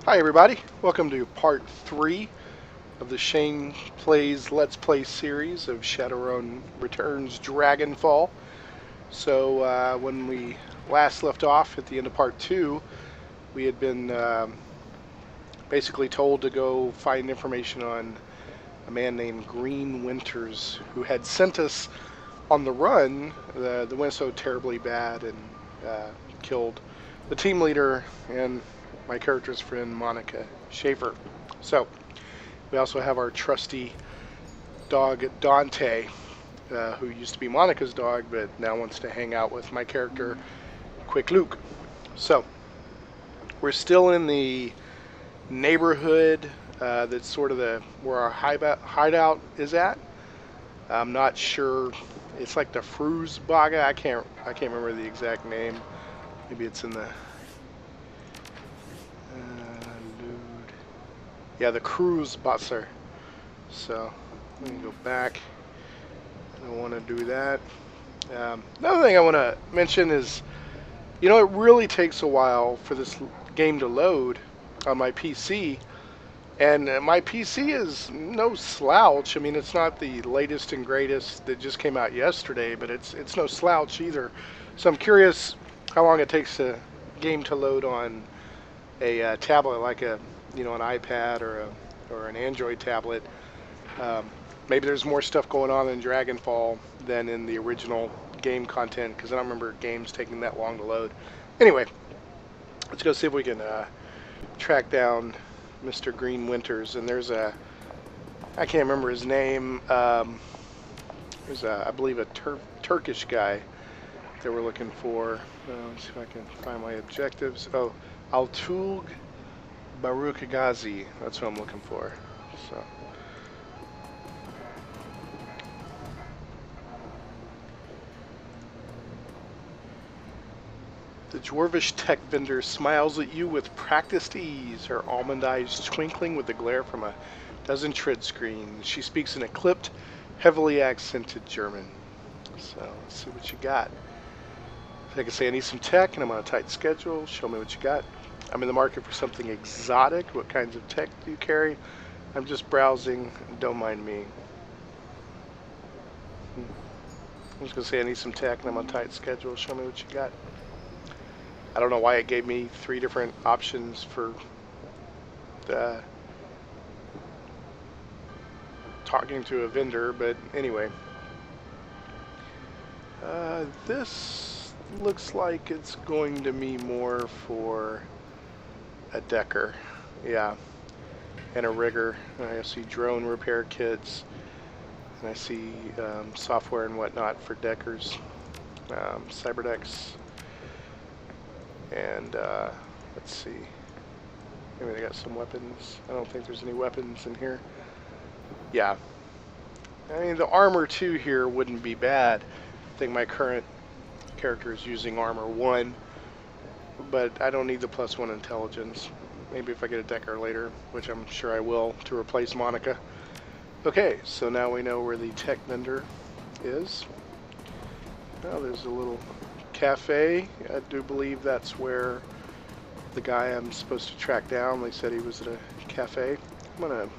Hi everybody, welcome to part 3 of the Shane Plays Let's Play series of Shadowrun Returns Dragonfall. So when we last left off at the end of part 2, we had been basically told to go find information on a man named Green Winters who had sent us on the run. The wind so terribly bad and killed the team leader and my character's friend Monika Schaefer. So we also have our trusty dog Dante, who used to be Monika's dog, but now wants to hang out with my character Quick Luke. So we're still in the neighborhood that's sort of where our hideout is at. I'm not sure. It's like the Kreuzbasar. I can't remember the exact name. Maybe it's in the yeah, the Kreuzbasar. So let me go back. I don't want to do that. Another thing I want to mention is, it really takes a while for this game to load on my PC. And my PC is no slouch. I mean, it's not the latest and greatest that just came out yesterday, but it's no slouch either. So I'm curious how long it takes a game to load on a tablet, like an iPad or an Android tablet. Maybe there's more stuff going on in Dragonfall than in the original game content, because I don't remember games taking that long to load. Anyway, let's go see if we can track down Mr. Green Winters. And there's I can't remember his name. There's I believe a Turkish guy that we're looking for. Let's see if I can find my objectives. Oh, Altulg Barukagazi, that's what I'm looking for. So the dwarvish tech vendor smiles at you with practiced ease, her almond eyes twinkling with the glare from a dozen tread screens. She speaks in a clipped, heavily accented German. So let's see what you got. I can say I need some tech and I'm on a tight schedule. Show me what you got. I'm in the market for something exotic. What kinds of tech do you carry? I'm just browsing. Don't mind me. I'm just going to say I need some tech and I'm on a tight schedule. Show me what you got. I don't know why it gave me 3 different options for talking to a vendor, but anyway. This looks like it's going to be more for a decker, yeah, and a rigger. I see drone repair kits, and I see software and whatnot for deckers, cyberdecks, and let's see, maybe they got some weapons. I don't think there's any weapons in here. Yeah, I mean the armor 2 here wouldn't be bad. I think my current character is using armor 1, but I don't need the +1 intelligence. Maybe if I get a decker later, which I'm sure I will, to replace Monika. Okay, so now we know where the tech vendor is. Now there's a little cafe. I do believe that's where the guy I'm supposed to track down, they said he was at a cafe. I'm gonna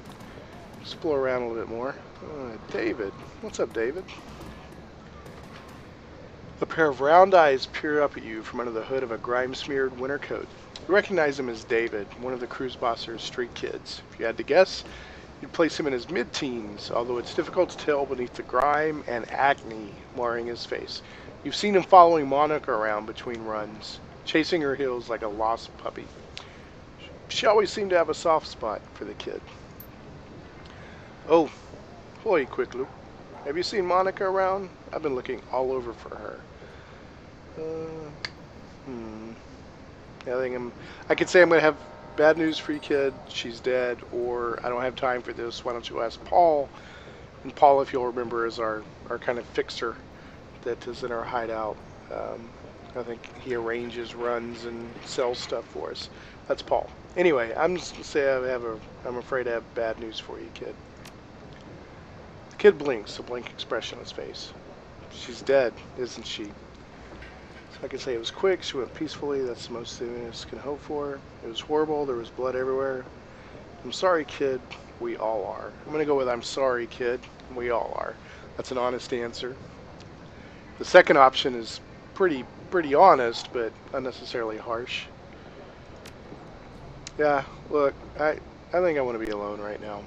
explore around a little bit more. David. What's up, David? A pair of round eyes peer up at you from under the hood of a grime-smeared winter coat. You recognize him as David, one of the Kreuzbasar's street kids. If you had to guess, you'd place him in his mid-teens, although it's difficult to tell beneath the grime and acne marring his face. You've seen him following Monika around between runs, chasing her heels like a lost puppy. She always seemed to have a soft spot for the kid. Oh, boy, Quick Luke. Have you seen Monika around? I've been looking all over for her. I could say I'm going to have bad news for you, kid. She's dead, or I don't have time for this. Why don't you ask Paul? And Paul, if you'll remember, is our kind of fixer that is in our hideout. I think he arranges runs and sells stuff for us. That's Paul. Anyway, I'm just going to say I'm afraid I have bad news for you, kid. The kid blinks, a blank expression on his face. She's dead, isn't she? I can say it was quick, she went peacefully, that's the most this can hope for. It was horrible, there was blood everywhere. I'm sorry, kid, we all are. I'm going to go with I'm sorry, kid, we all are. That's an honest answer. The second option is pretty honest, but unnecessarily harsh. Yeah, look, I think I want to be alone right now.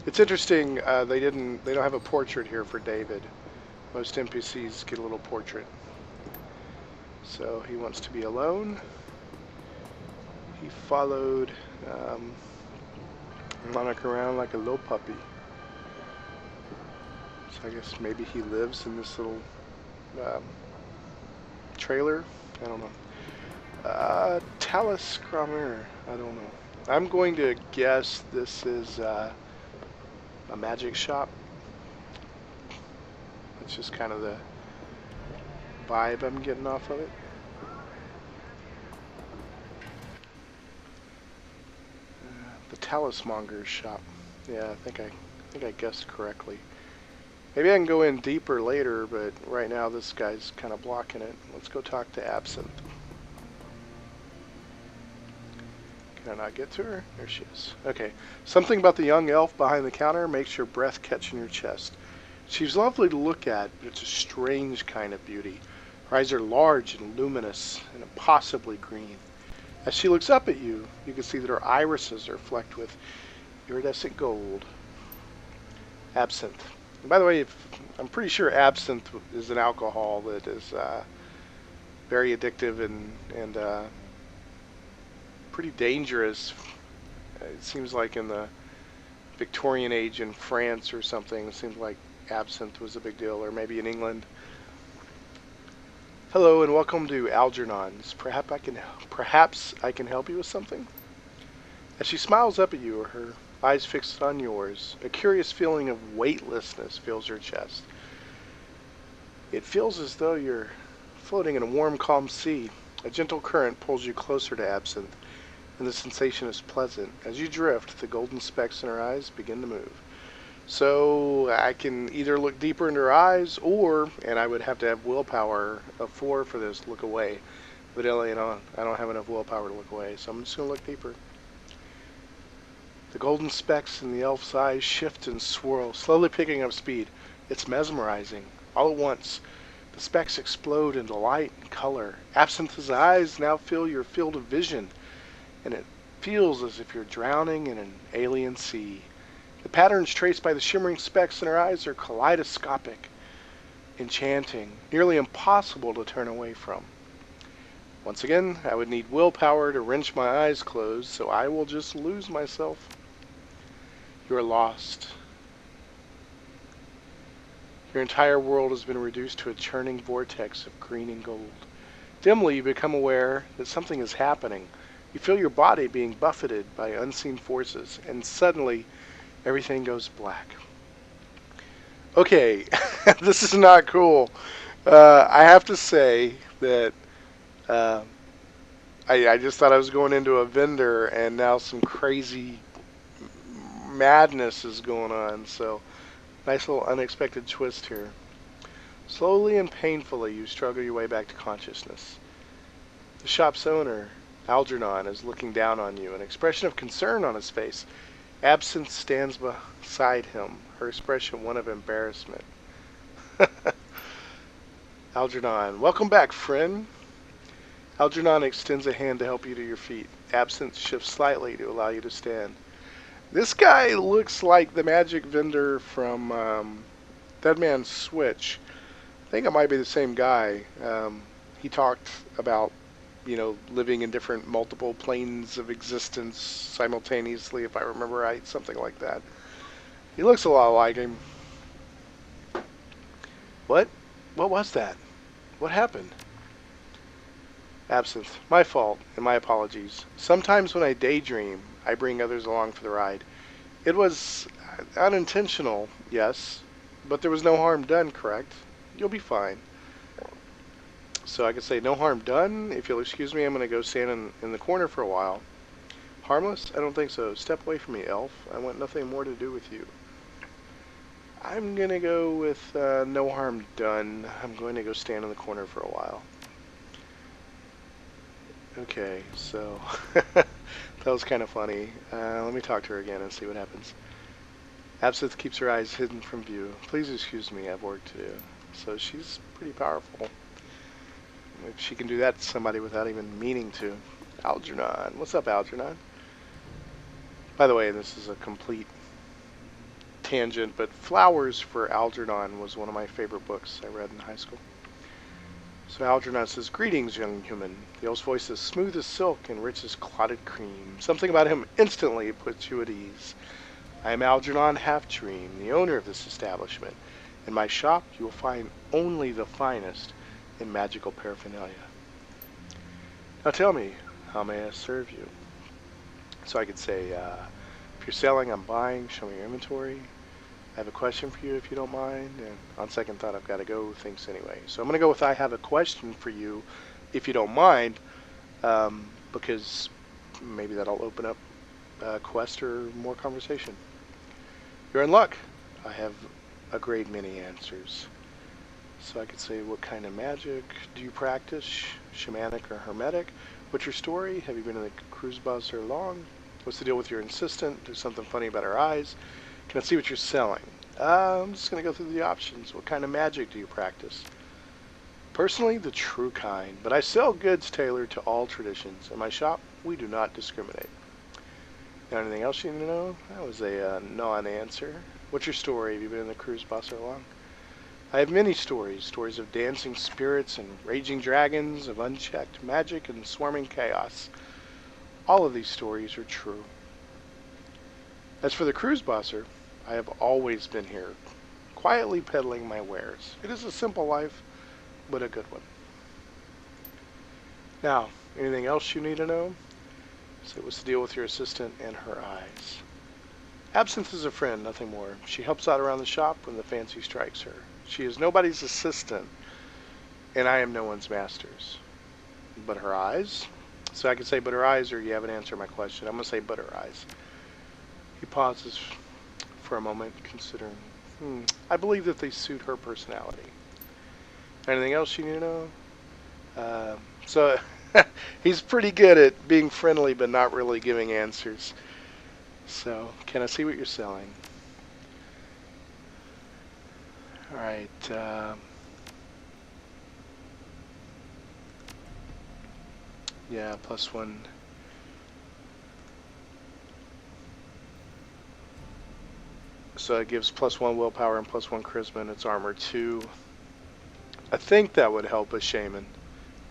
It's interesting, they don't have a portrait here for David. Most NPCs get a little portrait. So he wants to be alone. He followed Monika around like a little puppy. So I guess maybe he lives in this little trailer. I don't know. Talus Kramer. I don't know. I'm going to guess this is a magic shop. It's just kind of the vibe I'm getting off of it. The Talismonger's shop. Yeah, I think I guessed correctly. Maybe I can go in deeper later, but right now this guy's kind of blocking it. Let's go talk to Absinthe. Can I not get to her? There she is. Okay. Something about the young elf behind the counter makes your breath catch in your chest. She's lovely to look at, but it's a strange kind of beauty. Her eyes are large and luminous and impossibly green. As she looks up at you, you can see that her irises are flecked with iridescent gold. Absinthe. And by the way, I'm pretty sure absinthe is an alcohol that is very addictive and pretty dangerous. It seems like in the Victorian age in France or something, it seems like absinthe was a big deal, or maybe in England. Hello and welcome to Algernon's. Perhaps I can help you with something? As she smiles up at you, her eyes fixed on yours, a curious feeling of weightlessness fills her chest. It feels as though you're floating in a warm, calm sea. A gentle current pulls you closer to Absinthe, and the sensation is pleasant. As you drift, the golden specks in her eyes begin to move. So I can either look deeper into her eyes, or, and I would have to have willpower of 4 for this, look away. But I don't have enough willpower to look away, so I'm just going to look deeper. The golden specks in the elf's eyes shift and swirl, slowly picking up speed. It's mesmerizing. All at once, the specks explode into light and color. Absinthe's eyes now fill your field of vision, and it feels as if you're drowning in an alien sea. The patterns traced by the shimmering specks in her eyes are kaleidoscopic, enchanting, nearly impossible to turn away from. Once again, I would need willpower to wrench my eyes closed, so I will just lose myself. You are lost. Your entire world has been reduced to a churning vortex of green and gold. Dimly, you become aware that something is happening. You feel your body being buffeted by unseen forces, and suddenly, everything goes black. Okay, this is not cool. I have to say that I just thought I was going into a vendor, and now some crazy madness is going on. So, nice little unexpected twist here. Slowly and painfully, you struggle your way back to consciousness. The shop's owner, Algernon, is looking down on you, an expression of concern on his face. Absinthe stands beside him, her expression one of embarrassment. Algernon, welcome back, friend. Algernon extends a hand to help you to your feet. Absinthe shifts slightly to allow you to stand. This guy looks like the magic vendor from Dead Man's Switch. I think it might be the same guy. He talked about, living in different multiple planes of existence simultaneously, if I remember right, something like that. He looks a lot like him. What? What was that? What happened? Absinthe. My fault, and my apologies. Sometimes when I daydream, I bring others along for the ride. It was unintentional, yes, but there was no harm done, correct? You'll be fine. So I can say no harm done. If you'll excuse me, I'm going to go stand in the corner for a while. Harmless? I don't think so. Step away from me, elf. I want nothing more to do with you. I'm going to go with no harm done. I'm going to go stand in the corner for a while. Okay, so that was kind of funny. Let me talk to her again and see what happens. Absinthe keeps her eyes hidden from view. Please excuse me, I have work to do. So she's pretty powerful. If she can do that to somebody without even meaning to. Algernon. What's up, Algernon? By the way, this is a complete tangent, but Flowers for Algernon was one of my favorite books I read in high school. So Algernon says, "Greetings, young human." The elf's voice is smooth as silk and rich as clotted cream. Something about him instantly puts you at ease. I am Algernon Half-Dream, the owner of this establishment. In my shop, you will find only the finest in magical paraphernalia. Now tell me, how may I serve you? So I could say, if you're selling, I'm buying, show me your inventory. I have a question for you if you don't mind, and on second thought I've got to go, thanks anyway. So I'm going to go with I have a question for you if you don't mind, because maybe that'll open up a quest or more conversation. You're in luck. I have a great many answers. So I could say, what kind of magic do you practice? Shamanic or hermetic? What's your story? Have you been in the Kreuzbasar long? What's the deal with your assistant? There's something funny about her eyes. Can I see what you're selling? I'm just going to go through the options. What kind of magic do you practice? Personally, the true kind, but I sell goods tailored to all traditions. In my shop, we do not discriminate. Got anything else you need to know? That was a non-answer. What's your story? Have you been in the Kreuzbasar long? I have many stories. Stories of dancing spirits and raging dragons, of unchecked magic and swarming chaos. All of these stories are true. As for the Kreuzbasar, I have always been here, quietly peddling my wares. It is a simple life, but a good one. Now, anything else you need to know? So what's the deal with your assistant and her eyes? Absinthe is a friend, nothing more. She helps out around the shop when the fancy strikes her. She is nobody's assistant, and I am no one's master's. But her eyes? So I could say but her eyes, or you haven't answered my question. I'm going to say but her eyes. He pauses for a moment, considering. I believe that they suit her personality. Anything else you need to know? So he's pretty good at being friendly, but not really giving answers. So, can I see what you're selling? All right. Yeah, +1. So it gives +1 willpower and +1 charisma, and it's armor 2. I think that would help a shaman.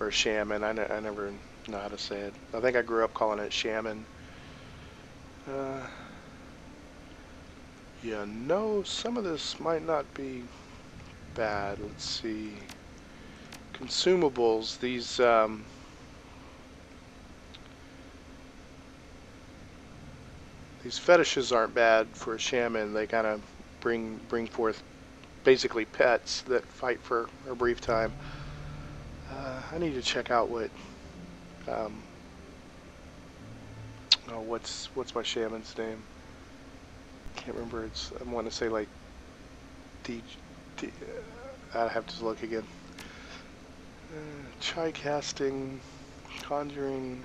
Or shaman. I never know how to say it. I think I grew up calling it shaman. Yeah, no, some of this might not be bad. Let's see. Consumables. These fetishes aren't bad for a shaman. They kind of bring forth basically pets that fight for a brief time. I need to check out what. What's my shaman's name? Can't remember. I want to say like I have to look again. Chai casting, conjuring.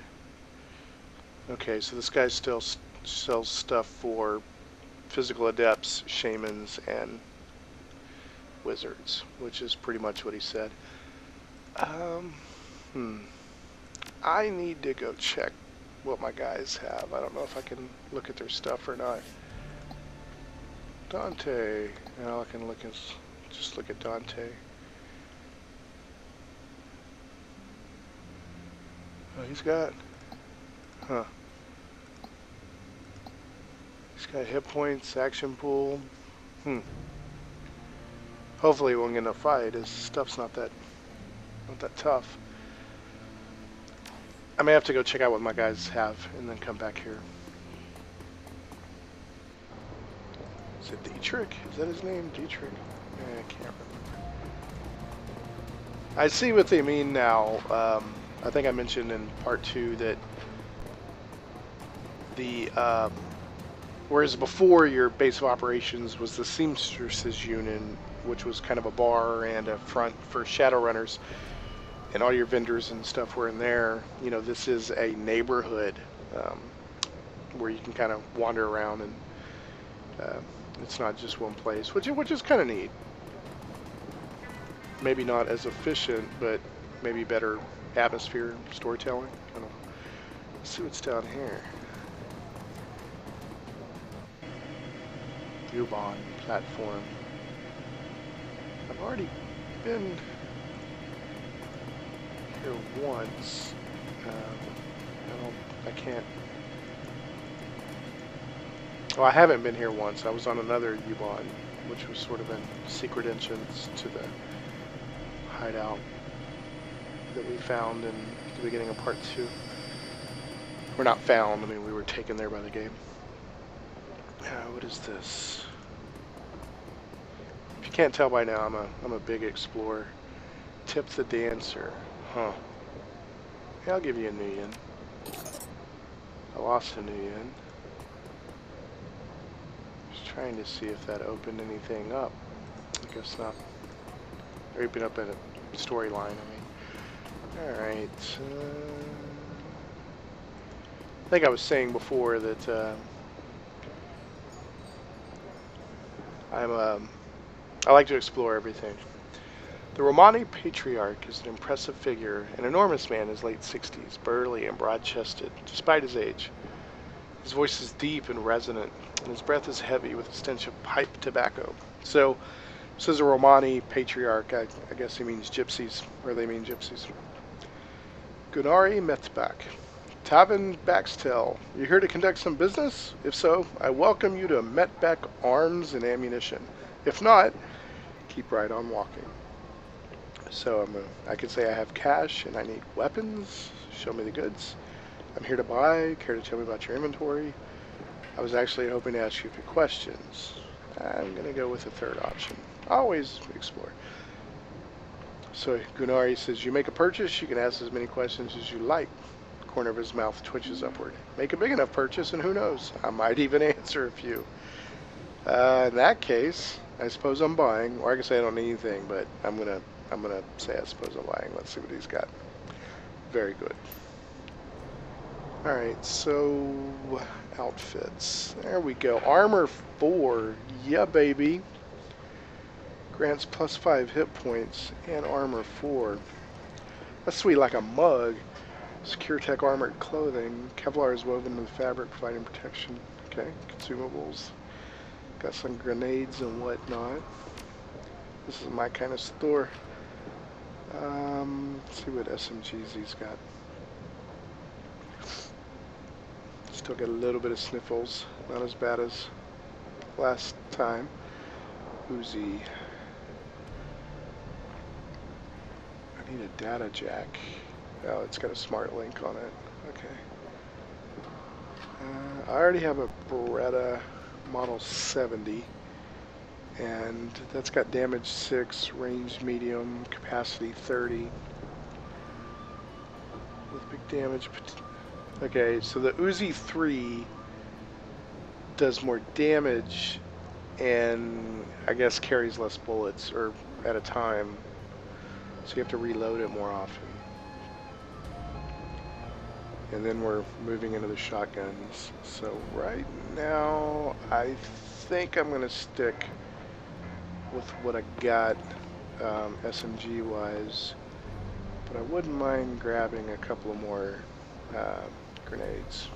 Okay, so this guy still sells stuff for physical adepts, shamans, and wizards, which is pretty much what he said. I need to go check what my guys have. I don't know if I can look at their stuff or not. Dante. Now I can just look at Dante. Oh, he's got. He's got hit points, action pool. Hopefully, he won't get in a fight. His stuff's not that tough. I may have to go check out what my guys have and then come back here. Is it Dietrich? Is that his name? Dietrich? I can't remember. I see what they mean now. I think I mentioned in part 2 that whereas before your base of operations was the Seamstresses Union, which was kind of a bar and a front for Shadowrunners. and all your vendors and stuff were in there. You know, this is a neighborhood where you can kind of wander around, and it's not just one place, which is kind of neat. Maybe not as efficient, but maybe better atmosphere, storytelling. I don't know. Let's see what's down here. U-Bahn platform. I've already been here once. I can't. Well, I haven't been here once. I was on another U-Bahn, which was sort of a secret entrance to the hideout that we found in the beginning of part 2. We're not found. I mean, we were taken there by the game. What is this? If you can't tell by now, I'm a big explorer. Tip the dancer. Huh. Yeah, I'll give you a new yen. I lost a new yen. Just trying to see if that opened anything up. I guess not. Or opened up a storyline, I mean. Alright. I think I was saying before that I like to explore everything. The Romani Patriarch is an impressive figure, an enormous man in his late 60s, burly and broad-chested, despite his age. His voice is deep and resonant, and his breath is heavy with a stench of pipe tobacco. So, says a Romani Patriarch, I guess he means gypsies, or they mean gypsies. Gunari Metzbach. Tavin Baxtel, you here to conduct some business? If so, I welcome you to Metbach Arms and Ammunition. If not, keep right on walking. So I could say I have cash and I need weapons. Show me the goods. I'm here to buy. Care to tell me about your inventory? I was actually hoping to ask you a few questions. I'm going to go with the third option. Always explore. So Gunari says, you make a purchase, you can ask as many questions as you like. The corner of his mouth twitches upward. Make a big enough purchase and who knows, I might even answer a few. In that case, I suppose I'm buying, or I can say I don't need anything, but I'm gonna say I suppose I'm buying. Let's see what he's got. Very good. Alright, so outfits. There we go. Armor 4. Yeah, baby. Grants +5 hit points and armor 4. That's sweet, like a mug. Secure Tech armored clothing. Kevlar is woven into the fabric, providing protection. Okay, consumables. Got some grenades and whatnot. This is my kind of store. Let's see what SMGs he's got. Still got a little bit of sniffles. Not as bad as last time. Uzi. I need a data jack. Oh, it's got a smart link on it. Okay. I already have a Beretta Model 70. And that's got damage 6, range medium, capacity 30. With big damage. Okay, so the Uzi 3 does more damage and I guess carries less bullets or at a time. So you have to reload it more often. And then we're moving into the shotguns. So right now I think I'm going to stick with what I got SMG wise, but I wouldn't mind grabbing a couple of more grenades.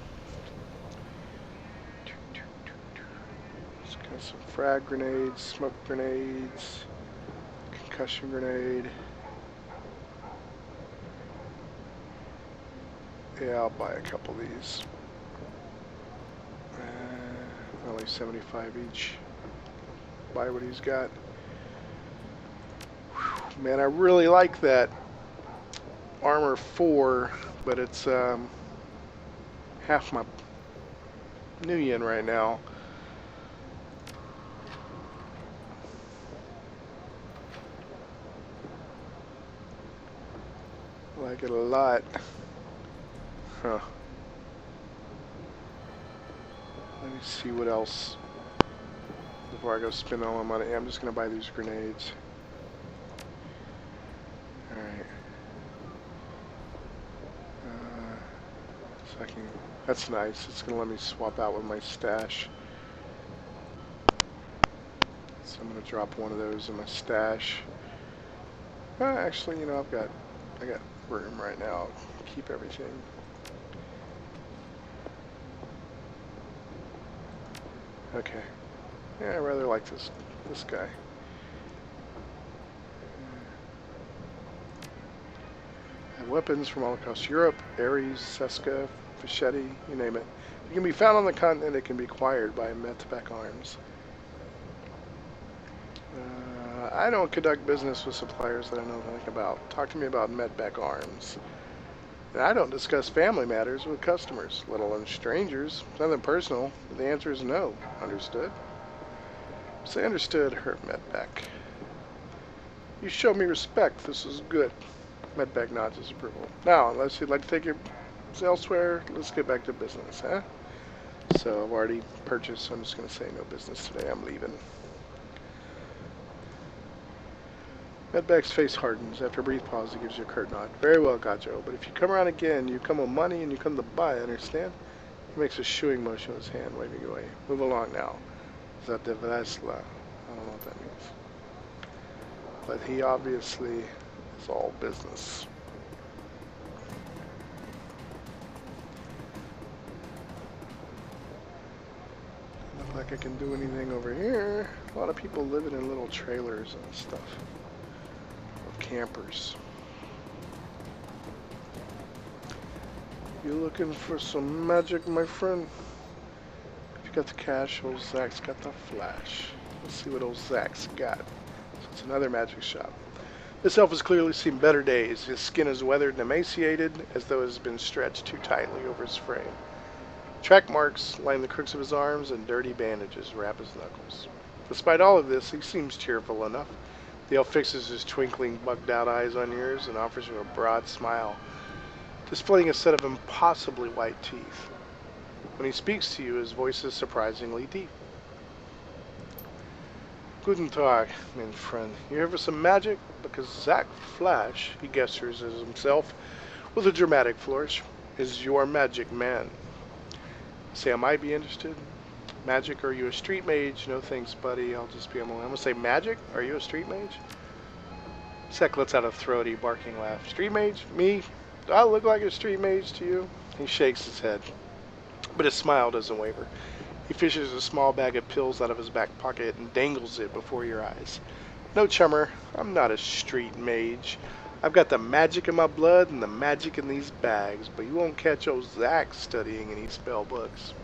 Just got some frag grenades, smoke grenades, concussion grenade. Yeah, I'll buy a couple of these. Only 75 each. Buy what he's got. Whew, man, I really like that armor 4, but it's half my new yen right now. I like it a lot. Huh. Let me see what else before I go spend all my money. I'm just going to buy these grenades. Alright. That's nice. It's going to let me swap out with my stash. So I'm going to drop one of those in my stash. Actually, you know, I got room right now. I'll keep everything. Okay. Yeah, I rather like this guy. I have weapons from all across Europe: Ares, Seska, Fischetti, you name it. It can be found on the continent. It can be acquired by Medback Arms. I don't conduct business with suppliers that I know nothing about. Talk to me about Medback Arms. And I don't discuss family matters with customers, let alone strangers. It's nothing personal. The answer is no. Understood? Say understood, Herb Medback. You show me respect. This is good. Medback nods his approval. Now, unless you'd like to take your elsewhere, let's get back to business, huh? So I've already purchased, so I'm just going to say no business today. I'm leaving. Medback's face hardens. After a brief pause, he gives you a curt nod. Very well, Gajo, but if you come around again, you come with money and you come to buy, understand? He makes a shooing motion with his hand, waving away. Move along now. Zadevesla. I don't know what that means. But he obviously is all business. Doesn't look like I can do anything over here. A lot of people living in little trailers and stuff. Campers. You looking for some magic, my friend? If you got the cash, old Zach's got the flash. Let's see what old Zach's got. So it's another magic shop. This elf has clearly seen better days. His skin is weathered and emaciated, as though it has been stretched too tightly over his frame. Track marks line the crooks of his arms, and dirty bandages wrap his knuckles. Despite all of this, he seems cheerful enough. The elf fixes his twinkling, bugged-out eyes on yours and offers you a broad smile, displaying a set of impossibly white teeth. When he speaks to you, his voice is surprisingly deep. Guten Tag, mein friend. You here for some magic? Because Zach Flash, he gestures as himself with a dramatic flourish, is your magic man. Say, I might be interested. Magic, are you a street mage? No thanks, buddy. I'll just be on my own. I'm going to say, magic? Are you a street mage? Sek lets out a throaty, barking laugh. Street mage? Me? Do I look like a street mage to you? He shakes his head, but his smile doesn't waver. He fishes a small bag of pills out of his back pocket and dangles it before your eyes. No, chummer, I'm not a street mage. I've got the magic in my blood and the magic in these bags, but you won't catch old Zach studying any spell books.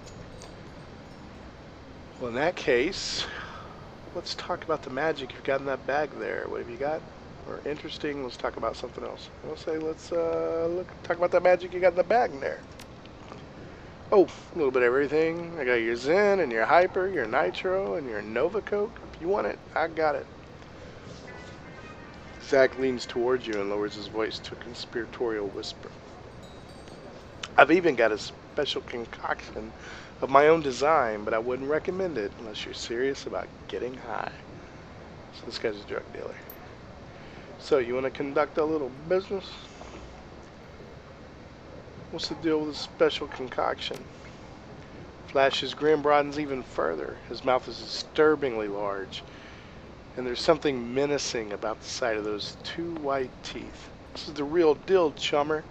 Well, in that case, let's talk about the magic you've got in that bag there. What have you got? Or interesting, let's talk about something else. I'll say let's talk about that magic you got in the bag there. Oh, a little bit of everything. I got your Zen and your Hyper, your Nitro, and your Nova Coke. If you want it, I got it. Zach leans towards you and lowers his voice to a conspiratorial whisper. I've even got a special concoction of my own design, but I wouldn't recommend it unless you're serious about getting high. So this guy's a drug dealer. So you want to conduct a little business? What's the deal with this special concoction? Flash's grin broadens even further. His mouth is disturbingly large, and there's something menacing about the sight of those two white teeth. This is the real deal, chummer.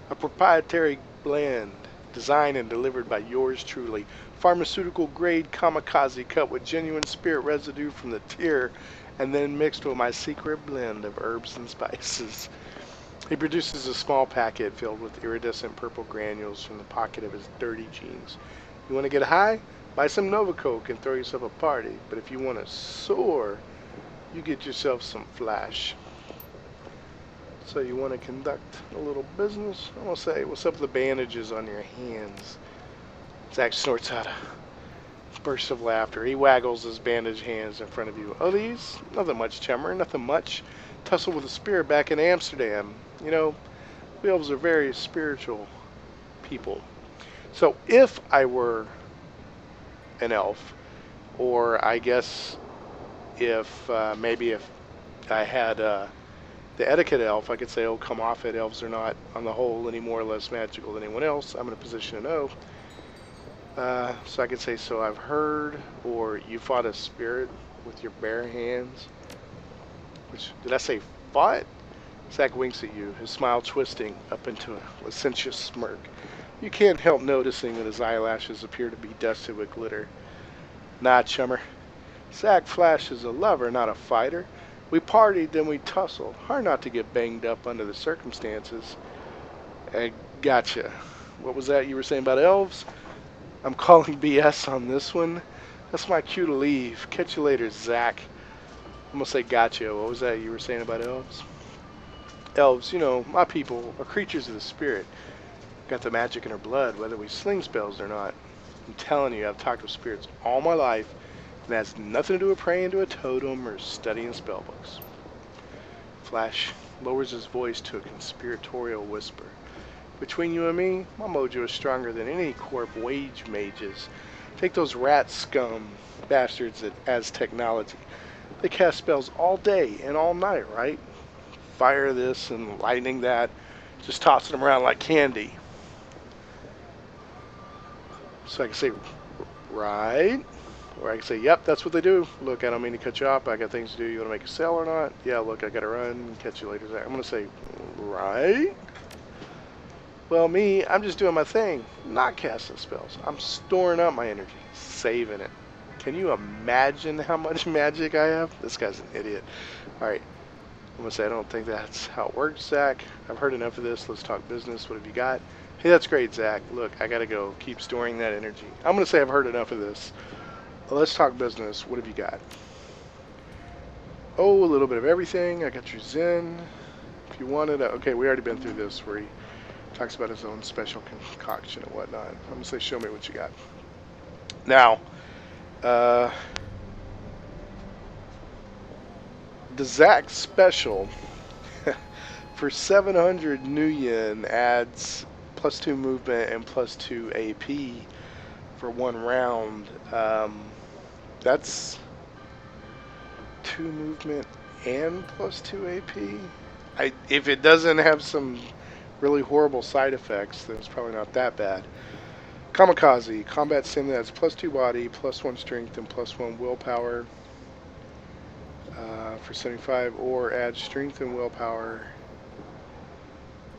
A proprietary blend, designed and delivered by yours truly. Pharmaceutical grade kamikaze cut with genuine spirit residue from the tear, and then mixed with my secret blend of herbs and spices. He produces a small packet filled with iridescent purple granules from the pocket of his dirty jeans. You want to get high? Buy some Nova Coke and throw yourself a party. But if you want to soar, you get yourself some Flash. So you want to conduct a little business? I'm going to say, what's up with the bandages on your hands? Zach snorts out a burst of laughter. He waggles his bandaged hands in front of you. Oh, these? Nothing much, chummer. Nothing much. Tussled with a spirit back in Amsterdam. You know, we elves are very spiritual people. So if I were an elf, or I guess if maybe if I had the etiquette elf, I could say, oh, come off it. Elves are not, on the whole, any more or less magical than anyone else. I'm in a position to know. So I could say, so I've heard, or you fought a spirit with your bare hands. Which, did I say fought? Zach winks at you, his smile twisting up into a licentious smirk. You can't help noticing that his eyelashes appear to be dusted with glitter. Nah, chummer. Zach Flash is a lover, not a fighter. We partied, then we tussled. Hard not to get banged up under the circumstances. Gotcha. What was that you were saying about elves? I'm calling BS on this one. That's my cue to leave. Catch you later, Zach. I'm gonna say gotcha. What was that you were saying about elves? Elves, you know, my people, are creatures of the spirit. Got the magic in our blood, whether we sling spells or not. I'm telling you, I've talked with spirits all my life, and it has nothing to do with praying to a totem or studying spellbooks. Flash lowers his voice to a conspiratorial whisper. Between you and me, my mojo is stronger than any corp wage mages. Take those rat scum bastards at as technology. They cast spells all day and all night, right? Fire this and lightning that, just tossing them around like candy. So I can say, right? Or I can say, yep, that's what they do. Look, I don't mean to cut you off, but I got things to do. You want to make a sale or not? Yeah, look, I got to run. Catch you later, Zach. I'm going to say, right? Well, me, I'm just doing my thing. Not casting spells. I'm storing up my energy. Saving it. Can you imagine how much magic I have? This guy's an idiot. Alright. I'm going to say, I don't think that's how it works, Zach. I've heard enough of this. Let's talk business. What have you got? Hey, that's great, Zach. Look, I got to go. Keep storing that energy. I'm going to say I've heard enough of this. Let's talk business. What have you got? Oh, a little bit of everything. I got your Zen. If you wanted to... Okay, we already been through this where he talks about his own special concoction and whatnot. I'm going to say, show me what you got. Now, the Zach special for 700 new yen adds +2 movement and +2 AP for one round. That's 2 movement and +2 AP. If it doesn't have some really horrible side effects, then it's probably not that bad. Kamikaze, combat sim that has +2 body, +1 strength, and +1 willpower for 75, or add strength and willpower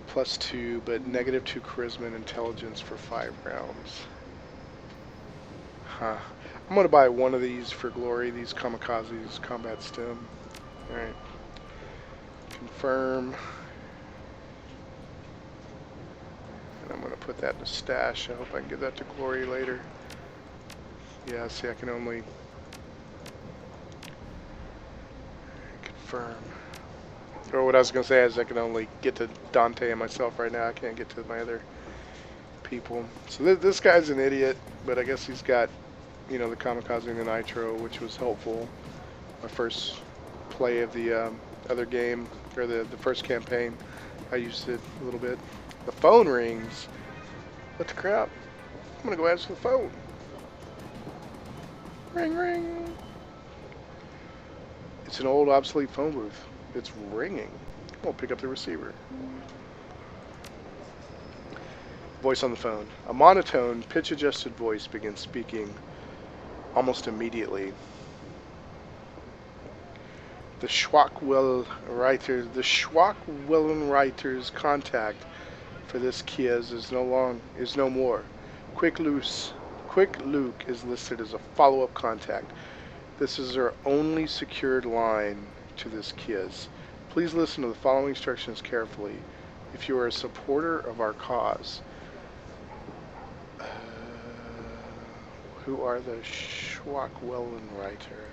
+2, but -2 charisma and intelligence for 5 rounds. Huh. I'm going to buy one of these for glory, these Kamikazes, combat stim. Alright. Confirm. And I'm going to put that in a stash. I hope I can get that to glory later. Yeah, see, I can only confirm. Or what I was going to say is I can only get to Dante and myself right now. I can't get to my other people. So this guy's an idiot, but I guess he's got, you know, the Kamikaze and the Nitro, which was helpful. My first play of the other game, or the first campaign, I used it a little bit. The phone rings. What the crap? I'm gonna go answer the phone. Ring, ring. It's an old, obsolete phone booth. It's ringing. I'll pick up the receiver. Voice on the phone. A monotone, pitch-adjusted voice begins speaking almost immediately. The Schwackwell writer's contact for this Kias is no more. Quick Luke is listed as a follow-up contact. This is our only secured line to this Kias. Please listen to the following instructions carefully if you are a supporter of our cause. Who are the Schwackwellenreiter?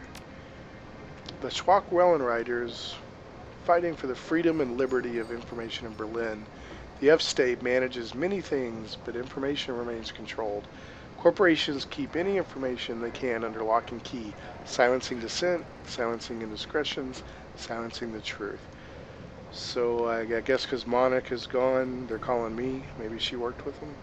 The Schwackwellenreiters, fighting for the freedom and liberty of information in Berlin. The F-State manages many things, but information remains controlled. Corporations keep any information they can under lock and key, silencing dissent, silencing indiscretions, silencing the truth. So I guess because Monika's gone, they're calling me. Maybe she worked with them.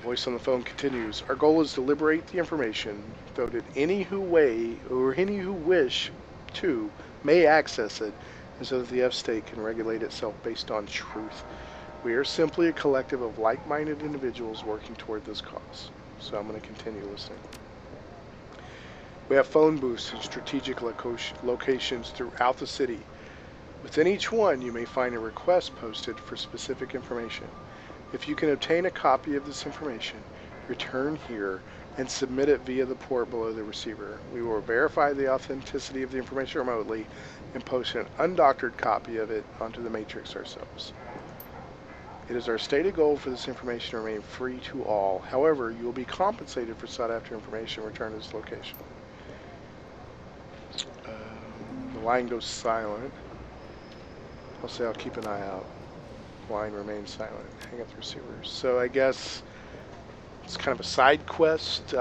Voice on the phone continues. Our goal is to liberate the information, though that any who wish may access it, and so that the F-State can regulate itself based on truth. We are simply a collective of like-minded individuals working toward this cause. So I'm going to continue listening. We have phone booths in strategic locations throughout the city. Within each one, you may find a request posted for specific information. If you can obtain a copy of this information, return here and submit it via the port below the receiver. We will verify the authenticity of the information remotely and post an undoctored copy of it onto the matrix ourselves. It is our stated goal for this information to remain free to all. However, you will be compensated for sought-after information returned to this location. The line goes silent. I'll say I'll keep an eye out. Line remains silent. Hang up the receiver. So I guess it's kind of a side quest.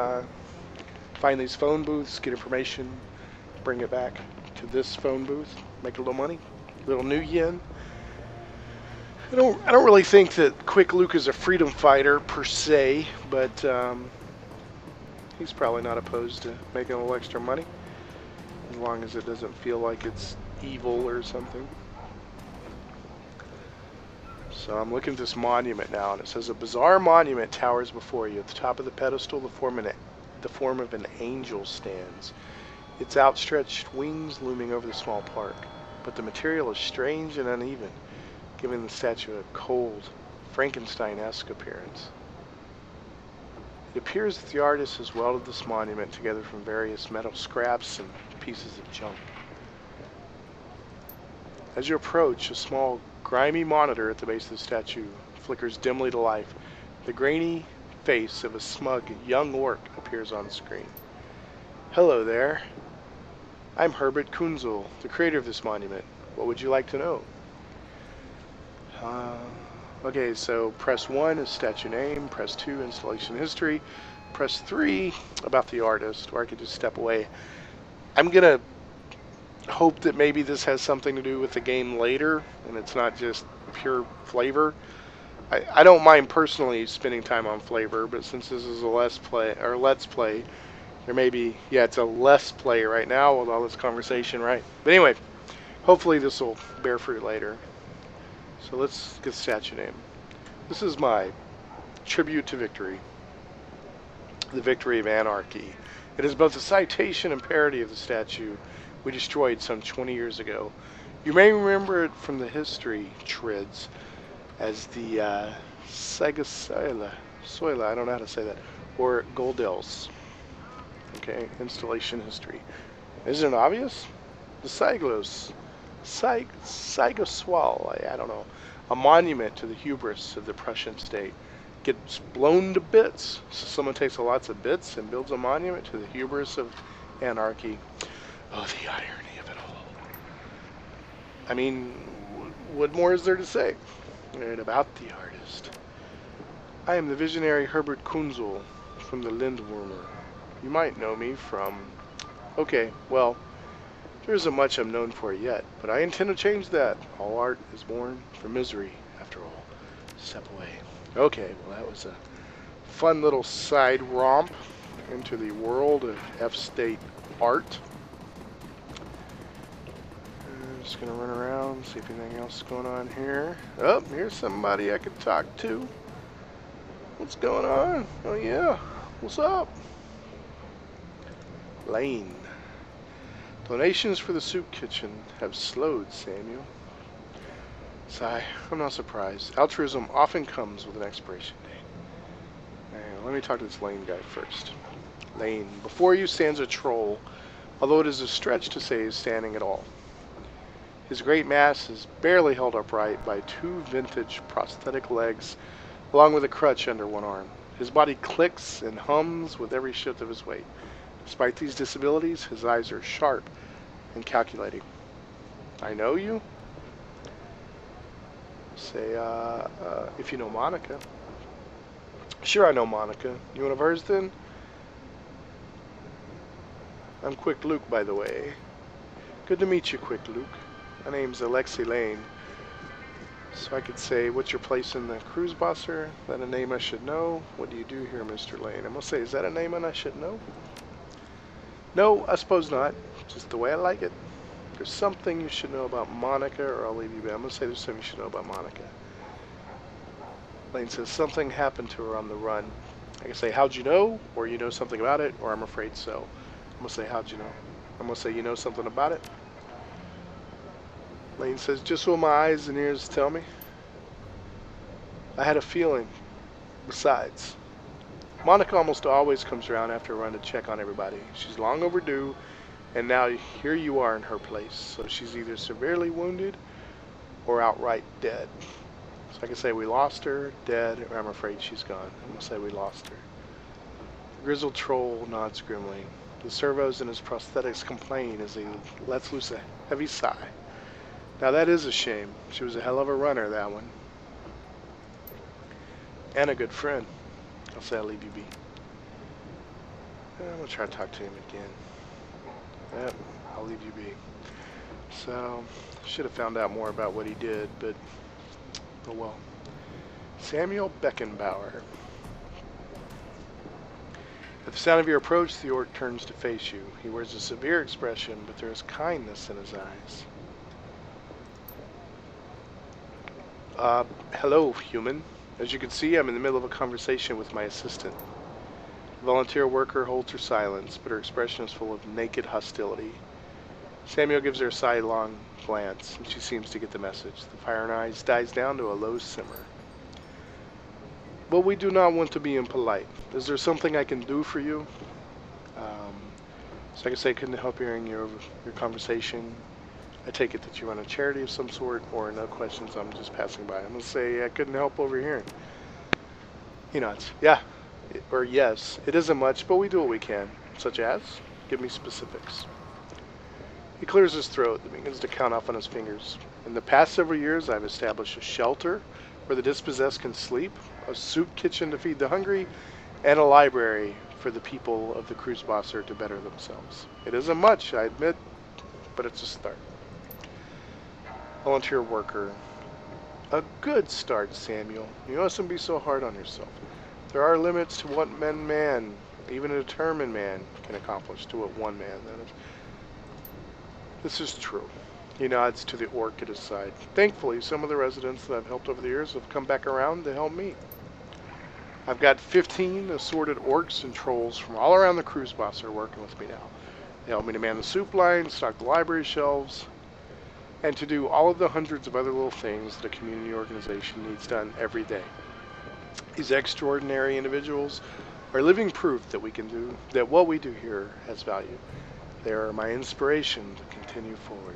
Find these phone booths, get information, bring it back to this phone booth, make a little money, a little new yen. I don't really think that Quick Luke is a freedom fighter per se, but he's probably not opposed to making a little extra money, as long as it doesn't feel like it's evil or something. So I'm looking at this monument now, and it says a bizarre monument towers before you. At the top of the pedestal, the form of an angel stands, its outstretched wings looming over the small park. But the material is strange and uneven, giving the statue a cold, Frankenstein-esque appearance. It appears that the artist has welded this monument together from various metal scraps and pieces of junk. As you approach, a small, grimy monitor at the base of the statue flickers dimly to life. The grainy face of a smug young orc appears on screen. Hello there. I'm Herbert Kunzel, the creator of this monument. What would you like to know? Okay, so press 1 is statue name, press 2 installation history, press 3 about the artist, or I could just step away. I'm gonna hope that maybe this has something to do with the game later, and it's not just pure flavor. I don't mind personally spending time on flavor, but since this is a let's play, there may be, yeah, it's a let's play right now with all this conversation, right? But anyway, hopefully this will bear fruit later. So let's get statue name. This is my tribute to victory, the victory of anarchy. It is both a citation and parody of the statue we destroyed some 20 years ago. You may remember it from the history trids as the Soila, I don't know how to say that, or Goldels. Okay, installation history. Isn't it obvious? The Sigoswal, I don't know, a monument to the hubris of the Prussian state, gets blown to bits. So someone takes lots of bits and builds a monument to the hubris of anarchy. Oh, the irony of it all. I mean, what more is there to say? And about the artist. I am the visionary Herbert Kunzel from the Lindwurmer. You might know me from... Okay, well, there isn't much I'm known for yet, but I intend to change that. All art is born from misery, after all. Step away. Okay, well, that was a fun little side romp into the world of F-State art. I'm just going to run around, see if anything else is going on here. Oh, here's somebody I could talk to. What's going on? Oh, yeah. What's up? Lane. Donations for the soup kitchen have slowed, Samuel. Sigh, I'm not surprised. Altruism often comes with an expiration date. Now, let me talk to this Lane guy first. Lane, before you stands a troll, although it is a stretch to say he's standing at all. His great mass is barely held upright by 2 vintage prosthetic legs, along with a crutch under one arm. His body clicks and hums with every shift of his weight. Despite these disabilities, his eyes are sharp and calculating. I know you? Say, if you know Monika. Sure, I know Monika. You one of hers then? I'm Quick Luke, by the way. Good to meet you, Quick Luke. My name's Alexei Lane. So I could say, what's your place in the Kreuzbasar? Is that a name I should know? What do you do here, Mr. Lane? I'm gonna say, is that a name I should know? No, I suppose not. Just the way I like it. There's something you should know about Monika, or I'll leave you be. I'm gonna say there's something you should know about Monika. Lane says, something happened to her on the run. I can say, how'd you know? Or you know something about it? Or I'm afraid so. I'm going to say, how'd you know? I'm going to say, you know something about it? Lane says, just what my eyes and ears tell me. I had a feeling. Besides, Monika almost always comes around after a run to check on everybody. She's long overdue, and now here you are in her place. So she's either severely wounded or outright dead. So I can say we lost her, dead, or I'm afraid she's gone. I'm going to say we lost her. The grizzled troll nods grimly. The servos in his prosthetics complain as he lets loose a heavy sigh. Now that is a shame. She was a hell of a runner, that one. And a good friend. I'll say I'll leave you be. I'm going to try to talk to him again. Yep, I'll leave you be. So, should have found out more about what he did, but oh well. Samuel Beckenbauer. At the sound of your approach, the orc turns to face you. He wears a severe expression, but there is kindness in his eyes. Hello, human. As you can see, I'm in the middle of a conversation with my assistant. The volunteer worker holds her silence, but her expression is full of naked hostility. Samuel gives her a sidelong glance, and she seems to get the message. The fire in her eyes dies down to a low simmer. But we do not want to be impolite. Is there something I can do for you? So I can say I couldn't help hearing your conversation. I take it that you run a charity of some sort, or no questions, I'm just passing by. I'm going to say I couldn't help overhearing. He nods. Yeah, or yes. It isn't much, but we do what we can. Such as? Give me specifics. He clears his throat and begins to count off on his fingers. In the past several years, I've established a shelter where the dispossessed can sleep, a soup kitchen to feed the hungry, and a library for the people of the Kreuzbasar to better themselves. It isn't much, I admit, but it's a start. Volunteer worker. A good start, Samuel. You mustn't be so hard on yourself. There are limits to what man, even a determined man, can accomplish, to what one man, that is. This is true. He nods to the orc at his side. Thankfully, some of the residents that I've helped over the years have come back around to help me. I've got 15 assorted orcs and trolls from all around the Kreuzbasar working with me now. They help me to man the soup line, stock the library shelves, and to do all of the hundreds of other little things that a community organization needs done every day. These extraordinary individuals are living proof that that what we do here has value. They are my inspiration to continue forward.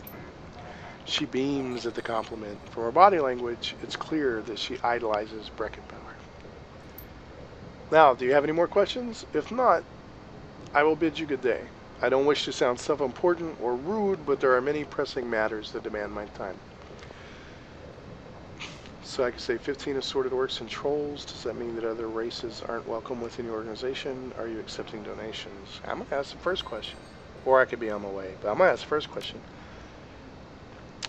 She beams at the compliment. From her body language, it's clear that she idolizes Beckenbauer. Now, do you have any more questions? If not, I will bid you good day. I don't wish to sound self-important or rude, but there are many pressing matters that demand my time. So I can say 15 assorted orcs and trolls. Does that mean that other races aren't welcome within your organization? Are you accepting donations? I'm going to ask the first question. Or I could be on my way, but I'm going to ask the first question.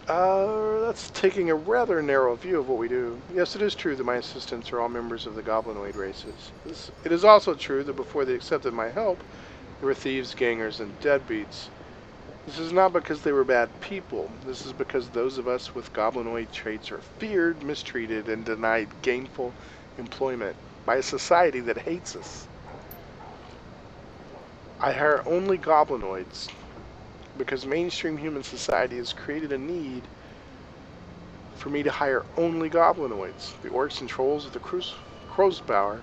That's taking a rather narrow view of what we do. Yes, it is true that my assistants are all members of the goblinoid races. It is also true that before they accepted my help, they were thieves, gangers, and deadbeats. This is not because they were bad people. This is because those of us with goblinoid traits are feared, mistreated, and denied gainful employment by a society that hates us. I hire only goblinoids because mainstream human society has created a need for me to hire only goblinoids. The orcs and trolls of the Kreuzbasar,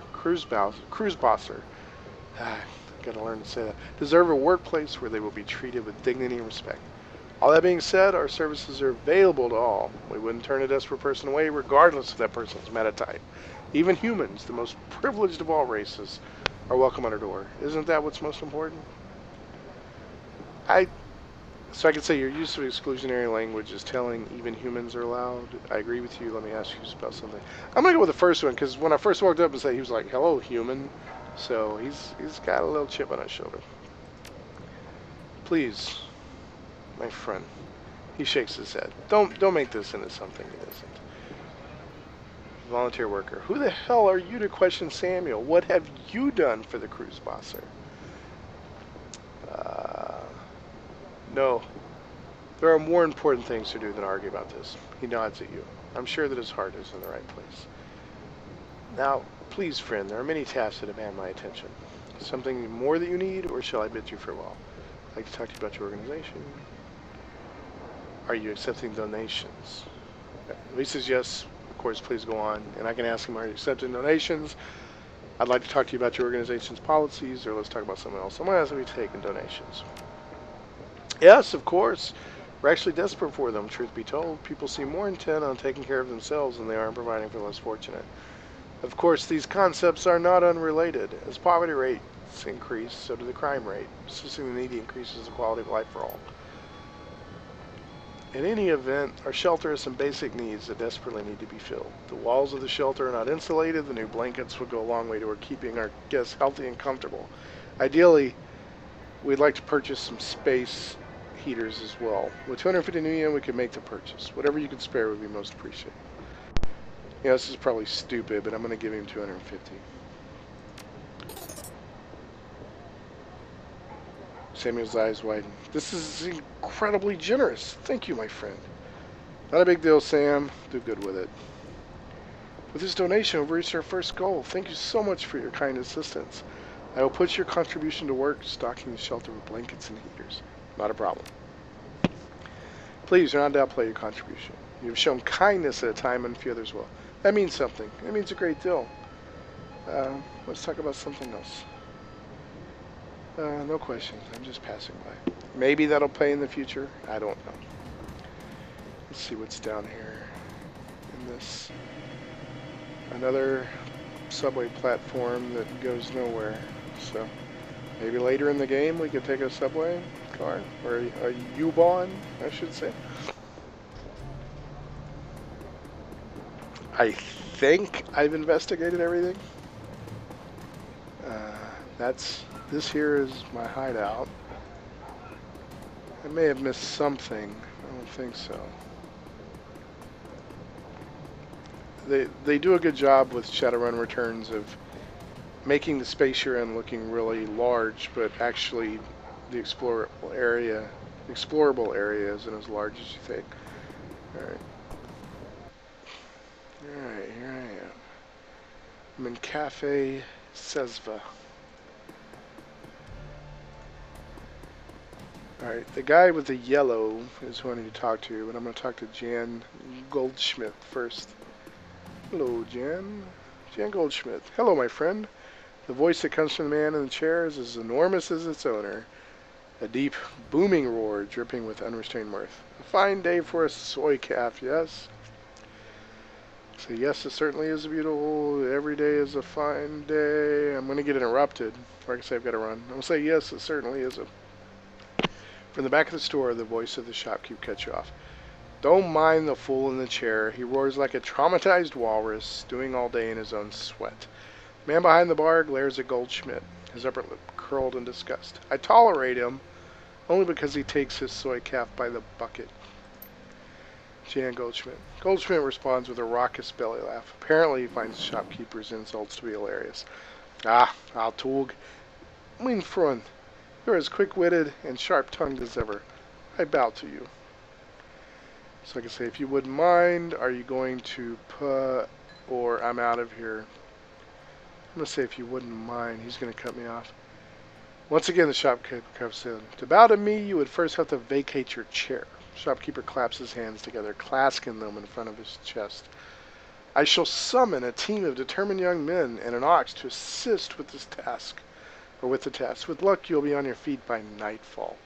gotta learn to say that, deserve a workplace where they will be treated with dignity and respect. All that being said, our services are available to all. We wouldn't turn a desperate person away regardless of that person's metatype. Even humans, the most privileged of all races, are welcome at our door. Isn't that what's most important? So I can say your use of exclusionary language is telling even humans are allowed. I agree with you. Let me ask you about something. I'm going to go with the first one because when I first walked up and said, he was like, hello, human. So he's got a little chip on his shoulder. Please, my friend. He shakes his head. Don't make this into something it isn't. Volunteer worker. Who the hell are you to question Samuel? What have you done for the Kreuzbasar? No. There are more important things to do than argue about this. He nods at you. I'm sure that his heart is in the right place. Now, please, friend, there are many tasks that demand my attention. Something more that you need, or shall I bid you farewell? I'd like to talk to you about your organization. Are you accepting donations? He says yes. Of course, please go on. And I can ask him, are you accepting donations? I'd like to talk to you about your organization's policies, or let's talk about something else. I'm going to ask if you're taking donations. Yes, of course. We're actually desperate for them, truth be told. People seem more intent on taking care of themselves than they are on providing for the less fortunate. Of course, these concepts are not unrelated. As poverty rates increase, so do the crime rate. Assisting the needy increases the quality of life for all. In any event, our shelter has some basic needs that desperately need to be filled. The walls of the shelter are not insulated. The new blankets will go a long way toward keeping our guests healthy and comfortable. Ideally, we'd like to purchase some space heaters as well. With 250 new yen, we can make the purchase. Whatever you can spare would be most appreciated. Yeah, this is probably stupid, but I'm going to give him 250. Samuel's eyes widened. This is incredibly generous. Thank you, my friend. Not a big deal, Sam. Do good with it. With this donation, we've reached our first goal. Thank you so much for your kind assistance. I will put your contribution to work stocking the shelter with blankets and heaters. Not a problem. Please do not downplay your contribution. You have shown kindness at a time when few others will. That means something. It means a great deal. Let's talk about something else. No questions. I'm just passing by. Maybe that'll pay in the future. I don't know. Let's see what's down here in this. Another subway platform that goes nowhere. So maybe later in the game we could take a subway car, or a U-Bahn, I should say. I think I've investigated everything. This here is my hideout. I may have missed something. I don't think so. They do a good job with Shadowrun Returns of making the space you're in looking really large, but actually the explorable area isn't as large as you think. Alright. Alright, here I am. I'm in Cafe Sesva. Alright, the guy with the yellow is who I need to talk to, but I'm going to talk to Jan Goldschmidt first. Hello, Jan. Jan Goldschmidt. Hello, my friend. The voice that comes from the man in the chair is as enormous as its owner. A deep, booming roar dripping with unrestrained mirth. A fine day for a soy calf, yes? So yes, it certainly is beautiful. Every day is a fine day. I'm going to get interrupted. Like I say, I've got to run. I'm going to say yes, it certainly is a... From the back of the store, the voice of the shopkeep cuts you off. Don't mind the fool in the chair. He roars like a traumatized walrus, stewing all day in his own sweat. The man behind the bar glares at Goldschmidt, his upper lip curled in disgust. I tolerate him, only because he takes his soy calf by the bucket. Jan Goldschmidt. Goldschmidt responds with a raucous belly laugh. Apparently he finds the shopkeeper's insults to be hilarious. Ah, Altug. Mein Freund. You're as quick-witted and sharp-tongued as ever. I bow to you. So I can say, if you wouldn't mind, are you going to put, or I'm out of here. I'm going to say, if you wouldn't mind. He's going to cut me off. Once again, the shopkeeper said, to bow to me, you would first have to vacate your chair. The shopkeeper claps his hands together, clasping them in front of his chest. I shall summon a team of determined young men and an ox to assist with this task. Or with the task. With luck, you'll be on your feet by nightfall.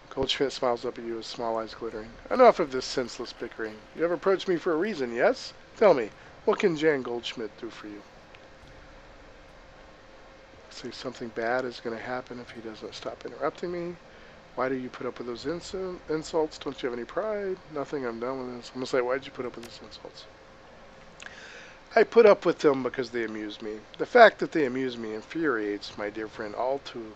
Goldschmidt smiles up at you with small eyes glittering. Enough of this senseless bickering. You have approached me for a reason, yes? Tell me, what can Jan Goldschmidt do for you? Say something bad is going to happen if he doesn't stop interrupting me. Why do you put up with those insults? Don't you have any pride? Nothing, I'm done with this. I'm going to say, why did you put up with those insults? I put up with them because they amuse me. The fact that they amuse me infuriates my dear friend Altug,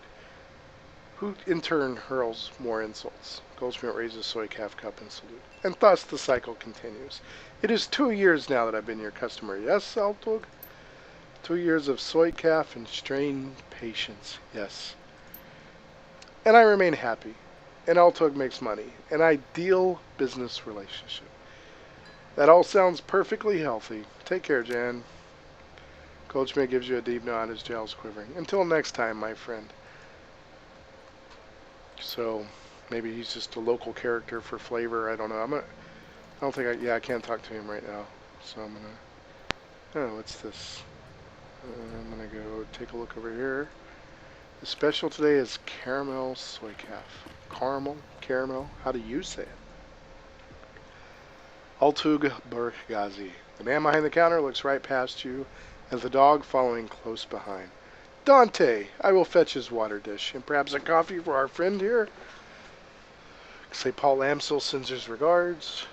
who in turn hurls more insults. Goldschmidt raises soy calf cup in salute. And thus the cycle continues. It is 2 years now that I've been your customer, yes, Altug? 2 years of soy calf and strained patience, yes. And I remain happy. And Altug makes money. An ideal business relationship. That all sounds perfectly healthy. Take care, Jan. Goldschmidt gives you a deep nod, his jowls quivering. Until next time, my friend. So, maybe he's just a local character for flavor. I don't know. I can't talk to him right now. So I'm gonna... Oh, what's this? I'm gonna go take a look over here. The special today is caramel soy calf. Caramel, how do you say it? Altug Burgazi. The man behind the counter looks right past you, and the dog following close behind. Dante, I will fetch his water dish, and perhaps a coffee for our friend here. Say Paul Amsel sends his regards.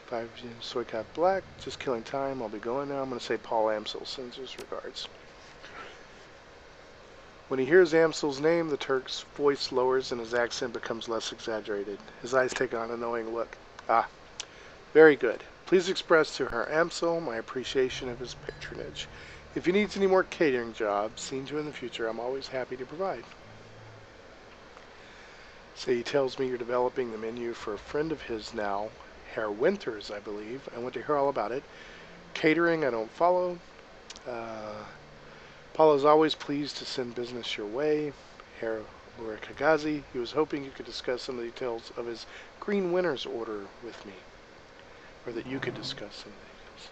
5 soy calf black, just killing time. I'll be going now. I'm going to say Paul Amsel sends his regards. When he hears Amsel's name, the Turk's voice lowers and his accent becomes less exaggerated. His eyes take on a knowing look. Ah, very good. Please express to Herr Amsel my appreciation of his patronage. If he needs any more catering jobs seen to in the future, I'm always happy to provide. So he tells me you're developing the menu for a friend of his now, Herr Winters, I believe. I want to hear all about it. Catering, I don't follow. Paul is always pleased to send business your way. Herr Burkagazi, he was hoping you could discuss some of the details of his Green Winters order with me. Or that you could discuss some of the details.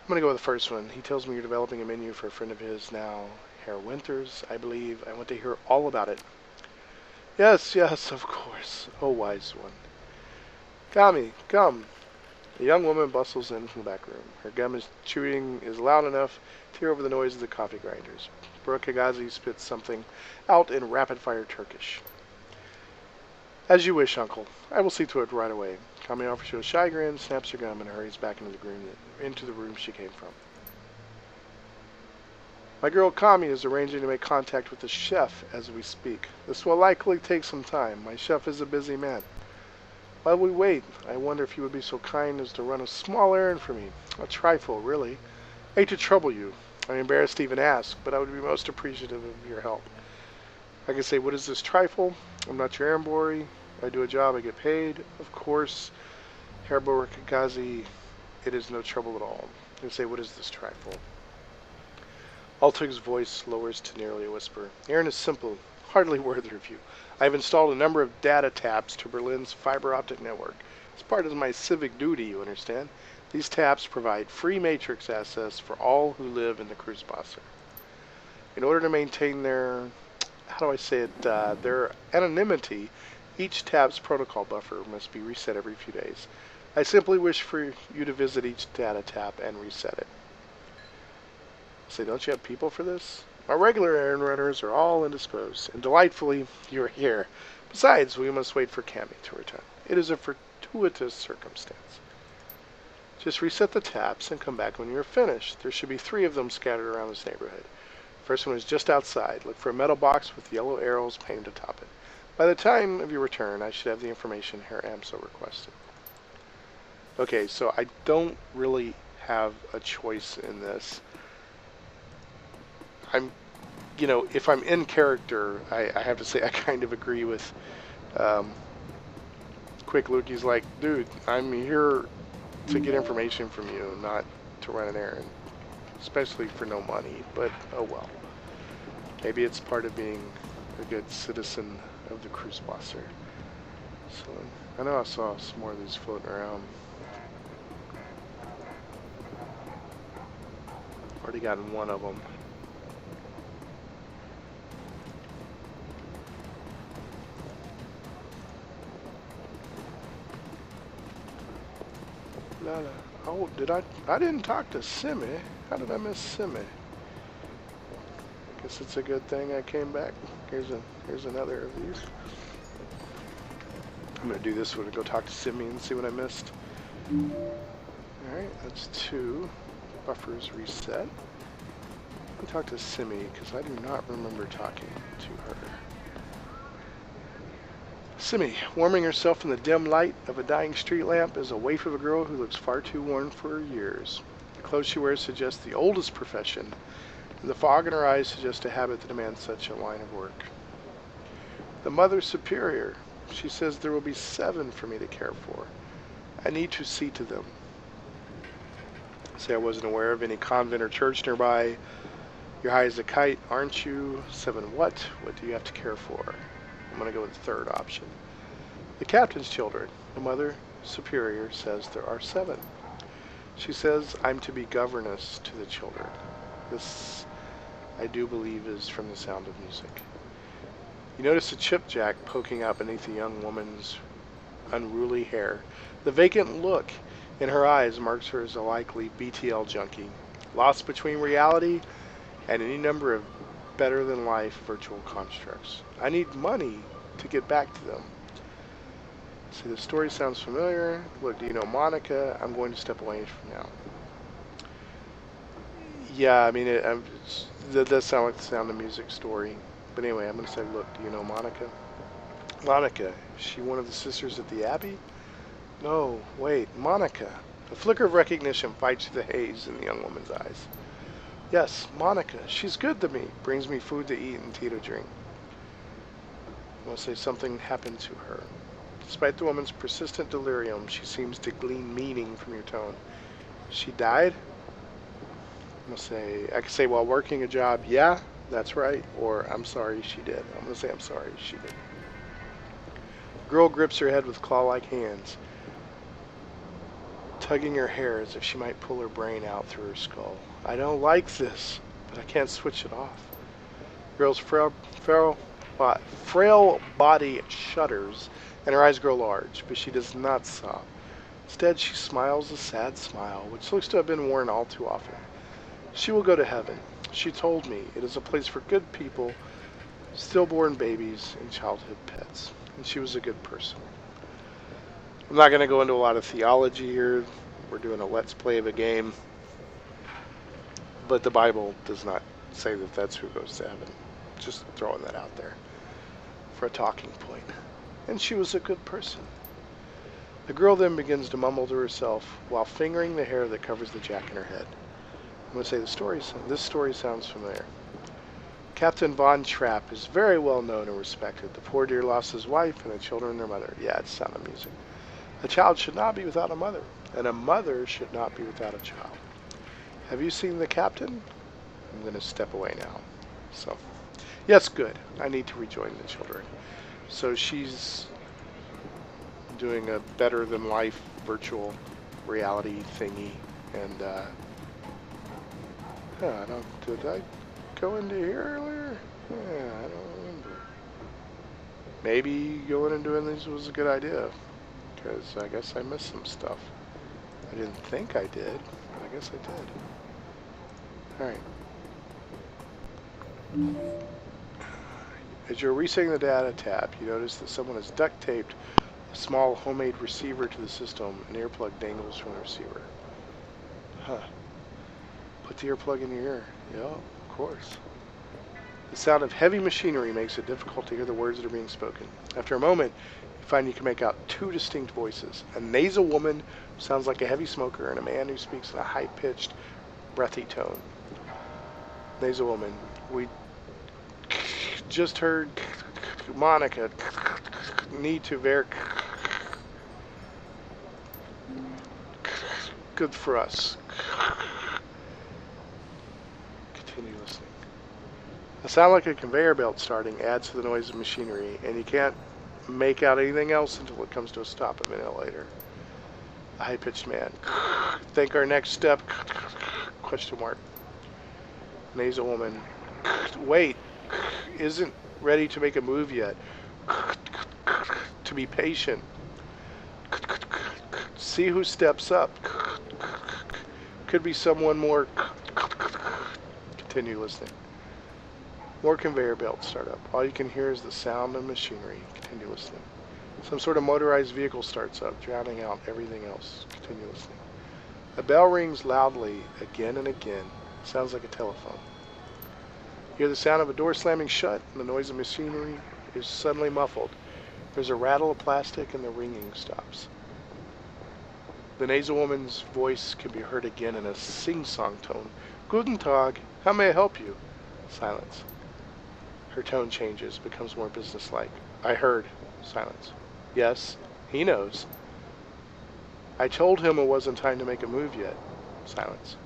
I'm going to go with the first one. He tells me you're developing a menu for a friend of his now, Herr Winters, I believe. I want to hear all about it. Yes, of course. Oh, wise one. Kami, come. The young woman bustles in from the back room. Her gum chewing is loud enough to hear over the noise of the coffee grinders. Burkagazi spits something out in rapid-fire Turkish. As you wish, uncle. I will see to it right away. Kami offers you a shy grin, snaps her gum, and hurries back into the room she came from. My girl Kami is arranging to make contact with the chef as we speak. This will likely take some time. My chef is a busy man. While we wait, I wonder if you would be so kind as to run a small errand for me. A trifle, really. I hate to trouble you. I'm embarrassed to even ask, but I would be most appreciative of your help. I can say, what is this trifle? I'm not your errand boy. I do a job, I get paid. Of course, Herr Burkagazi, it is no trouble at all. I can say, what is this trifle? Altug's voice lowers to nearly a whisper. Errand is simple, hardly worthy of you. I have installed a number of data taps to Berlin's fiber optic network. It's part of my civic duty, you understand. These taps provide free matrix access for all who live in the Kreuzbasar. In order to maintain their, their anonymity, each tap's protocol buffer must be reset every few days. I simply wish for you to visit each data tap and reset it. Say, don't you have people for this? Our regular errand runners are all indisposed, and delightfully, you're here. Besides, we must wait for Kami to return. It is a fortuitous circumstance. Just reset the taps and come back when you're finished. There should be 3 of them scattered around this neighborhood. The first one is just outside. Look for a metal box with yellow arrows painted atop it. By the time of your return, I should have the information Herr Amsel requested. Okay, so I don't really have a choice in this. If I'm in character, I have to say I kind of agree with Quick Luke. He's like, dude, I'm here to get information from you, not to run an errand. Especially for no money, but oh well. Maybe it's part of being a good citizen of the Kreuzbasar. So, I know I saw some more of these floating around. Already gotten one of them. Oh, I didn't talk to Simi. How did I miss Simi? Guess it's a good thing I came back. Here's another of these. I'm gonna do this one and go talk to Simi and see what I missed. Alright, that's 2. Buffers reset. Let me talk to Simi because I do not remember talking to her. Simi, warming herself in the dim light of a dying street lamp, is a waif of a girl who looks far too worn for her years. The clothes she wears suggest the oldest profession, and the fog in her eyes suggests a habit that demands such a line of work. The Mother Superior. She says there will be 7 for me to care for. I need to see to them. Say I wasn't aware of any convent or church nearby. You're high as a kite, aren't you? 7 what? What do you have to care for? I'm going to go with the third option. The captain's children. The mother superior says there are 7. She says I'm to be governess to the children. This, I do believe, is from the sound of music. You notice a chipjack poking out beneath the young woman's unruly hair. The vacant look in her eyes marks her as a likely BTL junkie, lost between reality and any number of better-than-life virtual constructs. I need money to get back to them. See, the story sounds familiar. Look, do you know Monika? I'm going to step away from now. Yeah, I mean, that does sound like the Sound of Music story. But anyway, I'm going to say, look, do you know Monika? Monika, is she one of the sisters at the Abbey? No, wait, Monika. A flicker of recognition fights through the haze in the young woman's eyes. Yes, Monika, she's good to me, brings me food to eat and tea to drink. I want to say something happened to her. Despite the woman's persistent delirium, she seems to glean meaning from your tone. She died? I'm going to say, I could say while working a job, yeah, that's right, or I'm sorry she did. I'm going to say I'm sorry she did. The girl grips her head with claw-like hands, tugging her hair as if she might pull her brain out through her skull. I don't like this, but I can't switch it off. The girl's frail body shudders, and her eyes grow large, but she does not sob. Instead, she smiles a sad smile, which looks to have been worn all too often. She will go to heaven. She told me it is a place for good people, stillborn babies, and childhood pets. And she was a good person. I'm not going to go into a lot of theology here. We're doing a let's play of a game. But the Bible does not say that that's who goes to heaven. Just throwing that out there for a talking point. And she was a good person. The girl then begins to mumble to herself while fingering the hair that covers the jack in her head. I'm going to say this story sounds familiar. Captain Von Trapp is very well known and respected. The poor dear lost his wife and the children their mother. Yeah, it's Sound of Music. A child should not be without a mother, and a mother should not be without a child. Have you seen the captain? I'm going to step away now. So, yes, good. I need to rejoin the children. So she's doing a better-than-life virtual reality thingy, and did I go into here earlier? Yeah, I don't remember. Maybe going and doing these was a good idea, because I guess I missed some stuff. I didn't think I did, but I guess I did. Alright. As you're resetting the data tab, you notice that someone has duct taped a small homemade receiver to the system. An earplug dangles from the receiver. Huh. Put the earplug in your ear. Yeah, of course. The sound of heavy machinery makes it difficult to hear the words that are being spoken. After a moment, you find you can make out 2 distinct voices. A nasal woman who sounds like a heavy smoker, and a man who speaks in a high-pitched, breathy tone. Nasal woman, we just heard Monika need to good for us. Continue listening. A sound like a conveyor belt starting adds to the noise of machinery, and you can't make out anything else until it comes to a stop a minute later. A high-pitched man. Think our next step? Question mark. Nasal woman. Wait. Isn't ready to make a move yet. To be patient. See who steps up. Could be someone more. Continue listening. More conveyor belts start up. All you can hear is the sound of machinery. Continue listening. Some sort of motorized vehicle starts up, drowning out everything else. Continue listening. A bell rings loudly again and again. Sounds like a telephone. You hear the sound of a door slamming shut, and the noise of machinery is suddenly muffled. There's a rattle of plastic, and the ringing stops. The nasal woman's voice can be heard again in a sing-song tone. Guten Tag, how may I help you? Silence. Her tone changes, becomes more businesslike. I heard. Silence. Yes, he knows. I told him it wasn't time to make a move yet. Silence.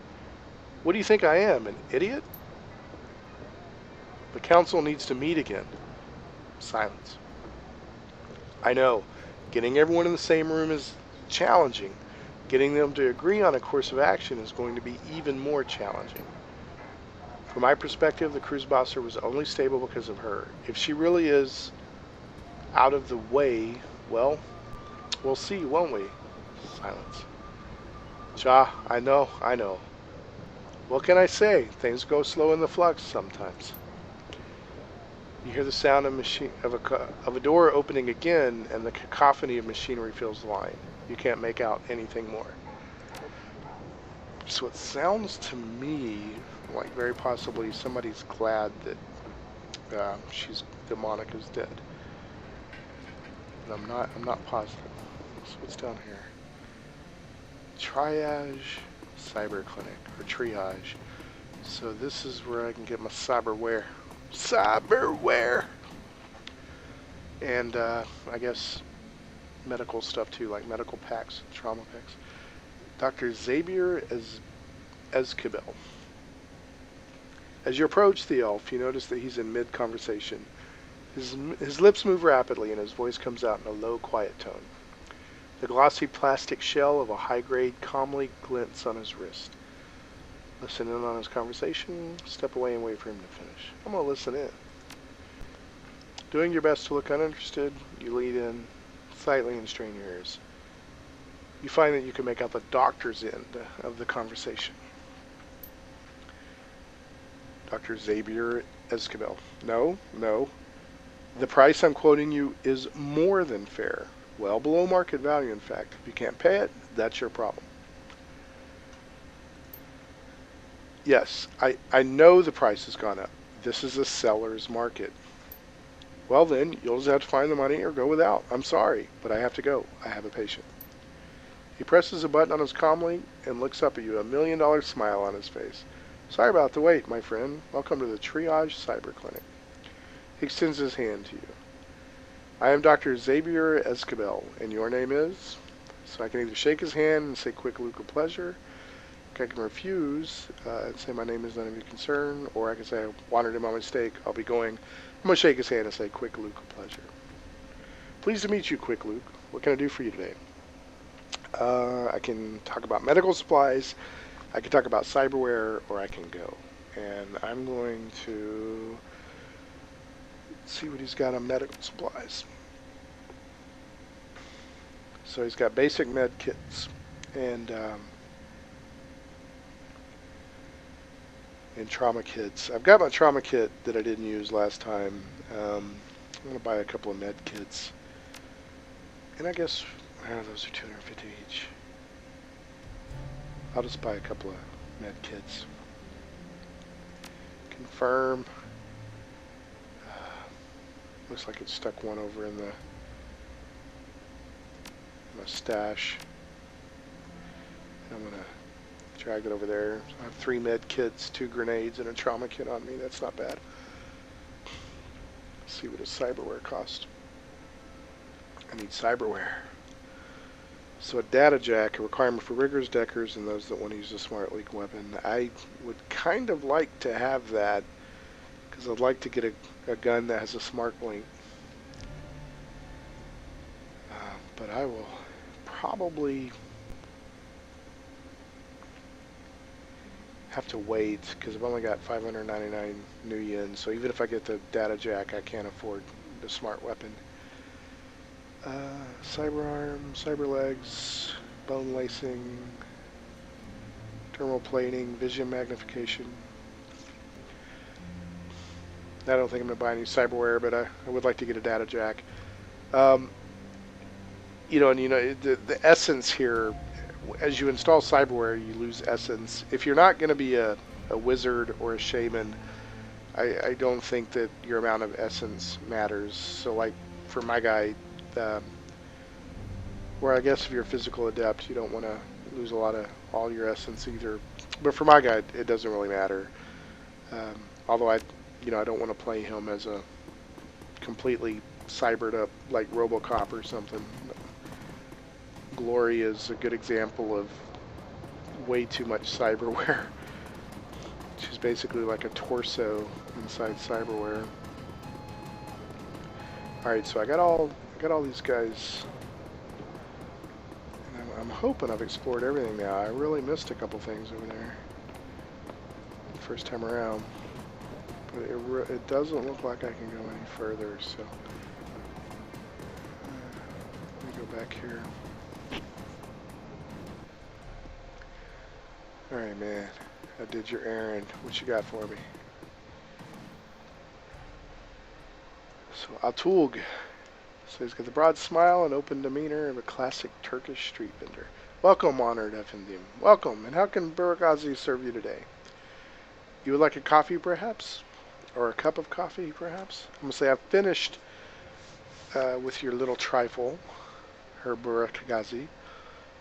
What do you think I am, an idiot? The council needs to meet again. Silence. I know. Getting everyone in the same room is challenging. Getting them to agree on a course of action is going to be even more challenging. From my perspective, the Kreuzbasar was only stable because of her. If she really is out of the way, well, we'll see, won't we? Silence. Ja, I know. What can I say? Things go slow in the flux sometimes. You hear the sound of a door opening again, and the cacophony of machinery fills the line. You can't make out anything more. So it sounds to me like very possibly somebody's glad that Monika's dead. But I'm not positive. So what's down here? Triage Cyber Clinic, or Triage. So this is where I can get my cyberware. And I guess medical stuff too, like medical packs, trauma packs. Dr. Xavier Esquivel. As you approach the elf, you notice that he's in mid-conversation. His lips move rapidly and his voice comes out in a low, quiet tone. The glossy plastic shell of a high-grade calmly glints on his wrist. Listen in on his conversation, step away and wait for him to finish. I'm going to listen in. Doing your best to look uninterested, you lead in slightly and strain your ears. You find that you can make out the doctor's end of the conversation. Dr. Xavier Esquivel. No. The price I'm quoting you is more than fair. Well below market value, in fact. If you can't pay it, that's your problem. Yes, I know the price has gone up. This is a seller's market. Well then, you'll just have to find the money or go without. I'm sorry, but I have to go. I have a patient. He presses a button on his calmly and looks up at you, a $1 million smile on his face. Sorry about the wait, my friend. Welcome to the Triage Cyber Clinic. He extends his hand to you. I am Dr. Xavier Esquivel, and your name is? So I can either shake his hand and say quick lucre pleasure, I can refuse and say my name is none of your concern, or I can say I wandered in my mistake. I'll be going. I'm going to shake his hand and say quick Luke pleasure. Pleased to meet you, quick Luke. What can I do for you today? I can talk about medical supplies, I can talk about cyberware, or I can go. And I'm going to see what he's got on medical supplies. So he's got basic med kits and trauma kits. I've got my trauma kit that I didn't use last time. I'm going to buy a couple of med kits. And I guess those are $250 each. I'll just buy a couple of med kits. Confirm. Looks like it stuck one over in my stash. I'm going to drag it over there. I have 3 med kits, 2 grenades, and a trauma kit on me. That's not bad. Let's see what a cyberware costs. I need cyberware. So a data jack, a requirement for riggers, deckers, and those that want to use a smart leak weapon. I would kind of like to have that because I'd like to get a gun that has a smart link. But I will probably have to wait because I've only got 599 new yen, so even if I get the data jack, I can't afford the smart weapon. Cyber arm, cyber legs, bone lacing, thermal plating, vision magnification. I don't think I'm going to buy any cyberware, but I would like to get a data jack. The essence here, as you install cyberware, you lose essence. If you're not going to be a wizard or a shaman, I don't think that your amount of essence matters. So like for my guy, where I guess if you're a physical adept, you don't want to lose a lot of all your essence either. But for my guy, it doesn't really matter. Although I don't want to play him as a completely cybered up like RoboCop or something. Glory is a good example of way too much cyberware. She's basically like a torso inside cyberware. Alright, so I got all these guys. And I'm hoping I've explored everything now. I really missed a couple things over there. First time around. But it doesn't look like I can go any further, so... let me go back here. Alright, man. I did your errand. What you got for me? So, Altulg. So he's got the broad smile and open demeanor of a classic Turkish street vendor. Welcome, honored Efendim. Welcome, and how can Buragazi serve you today? You would like a coffee, perhaps? Or a cup of coffee, perhaps? I'm going to say I've finished with your little trifle, her Buragazi.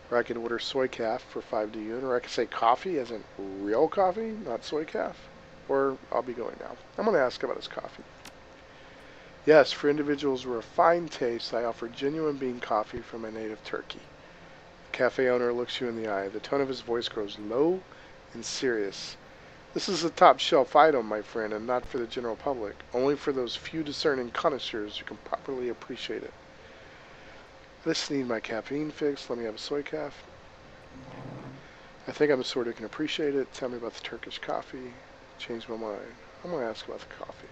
Or I can order soy calf for 5 diyun, or I can say coffee as in real coffee, not soy calf. Or I'll be going now. I'm going to ask about his coffee. Yes, for individuals with refined taste, I offer genuine bean coffee from my native Turkey. The cafe owner looks you in the eye. The tone of his voice grows low and serious. This is a top-shelf item, my friend, and not for the general public. Only for those few discerning connoisseurs who can properly appreciate it. I just need my caffeine fix. Let me have a soy calf. I think I'm the sort who can appreciate it. Tell me about the Turkish coffee. Change my mind. I'm going to ask about the coffee.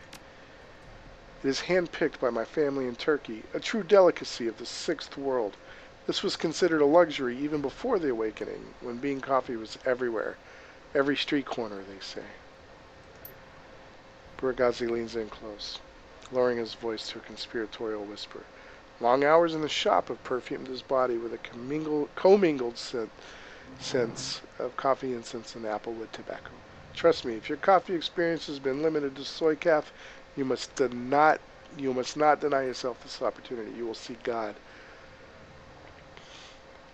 It is hand-picked by my family in Turkey, a true delicacy of the sixth world. This was considered a luxury even before the awakening, when bean coffee was everywhere. Every street corner, they say. Buragazi leans in close, lowering his voice to a conspiratorial whisper. Long hours in the shop have perfumed his body with a commingled scents of coffee, incense, and applewood tobacco. Trust me, if your coffee experience has been limited to soy calf, you must not deny yourself this opportunity. You will see God.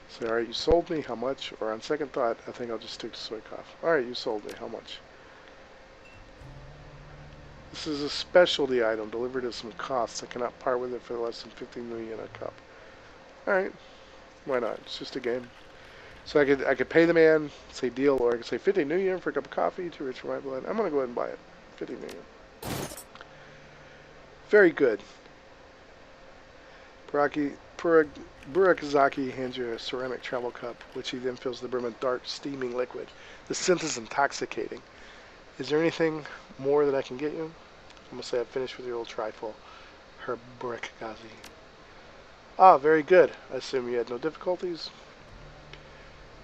So, alright, you sold me. How much? Or on second thought, I think I'll just stick to soy calf. Alright, you sold me. How much? This is a specialty item delivered at some costs. I cannot part with it for less than 50 million a cup. Alright. Why not? It's just a game. So I could pay the man, say deal, or I could say 50 million for a cup of coffee, too rich for my blood. I'm going to go ahead and buy it. 50 million. Very good. Burakazaki hands you a ceramic travel cup, which he then fills the brim with dark, steaming liquid. The scent is intoxicating. Is there anything more that I can get you? I'm going to say I've finished with your old trifle, her Burakazaki. Ah, very good. I assume you had no difficulties?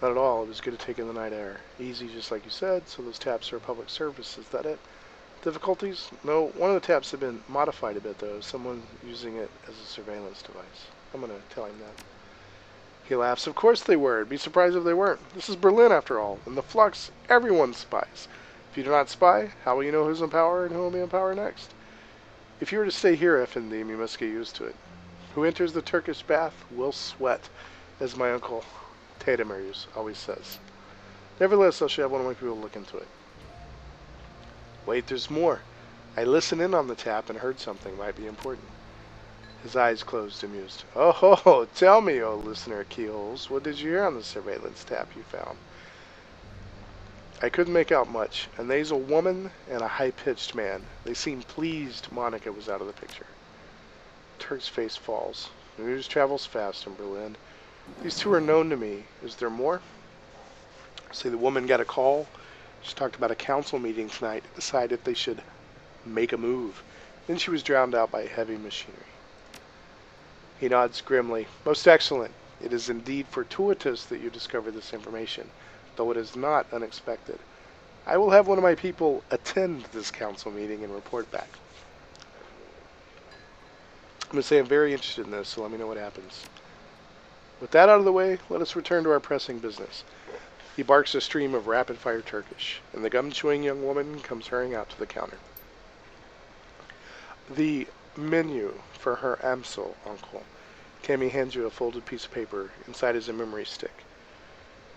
Not at all. It was good to take in the night air. Easy, just like you said, so those taps are a public service. Is that it? Difficulties? No, one of the taps have been modified a bit, though. Someone using it as a surveillance device. I'm going to tell him that. He laughs. Of course they were. I'd be surprised if they weren't. This is Berlin, after all. In the flux, everyone spies. If you do not spy, how will you know who's in power and who will be in power next? If you were to stay here, Efendim, you must get used to it. Who enters the Turkish bath will sweat, as my uncle Tademir always says. Nevertheless, I shall have one of my people look into it. Wait, there's more. I listened in on the tap and heard something might be important. His eyes closed, amused. Oh, ho, tell me, O listener of keyholes, what did you hear on the surveillance tap you found? I couldn't make out much, and there's a woman and a high-pitched man. They seemed pleased Monika was out of the picture. Turk's face falls. News travels fast in Berlin. These two are known to me. Is there more? See, the woman got a call. She talked about a council meeting tonight to decide if they should make a move. Then she was drowned out by heavy machinery. He nods grimly. Most excellent. It is indeed fortuitous that you discovered this information, though it is not unexpected. I will have one of my people attend this council meeting and report back. I'm going to say I'm very interested in this, so let me know what happens. With that out of the way, let us return to our pressing business. He barks a stream of rapid-fire Turkish, and the gum-chewing young woman comes hurrying out to the counter. The menu for her Amsel, uncle. Cammy hands you a folded piece of paper. Inside is a memory stick.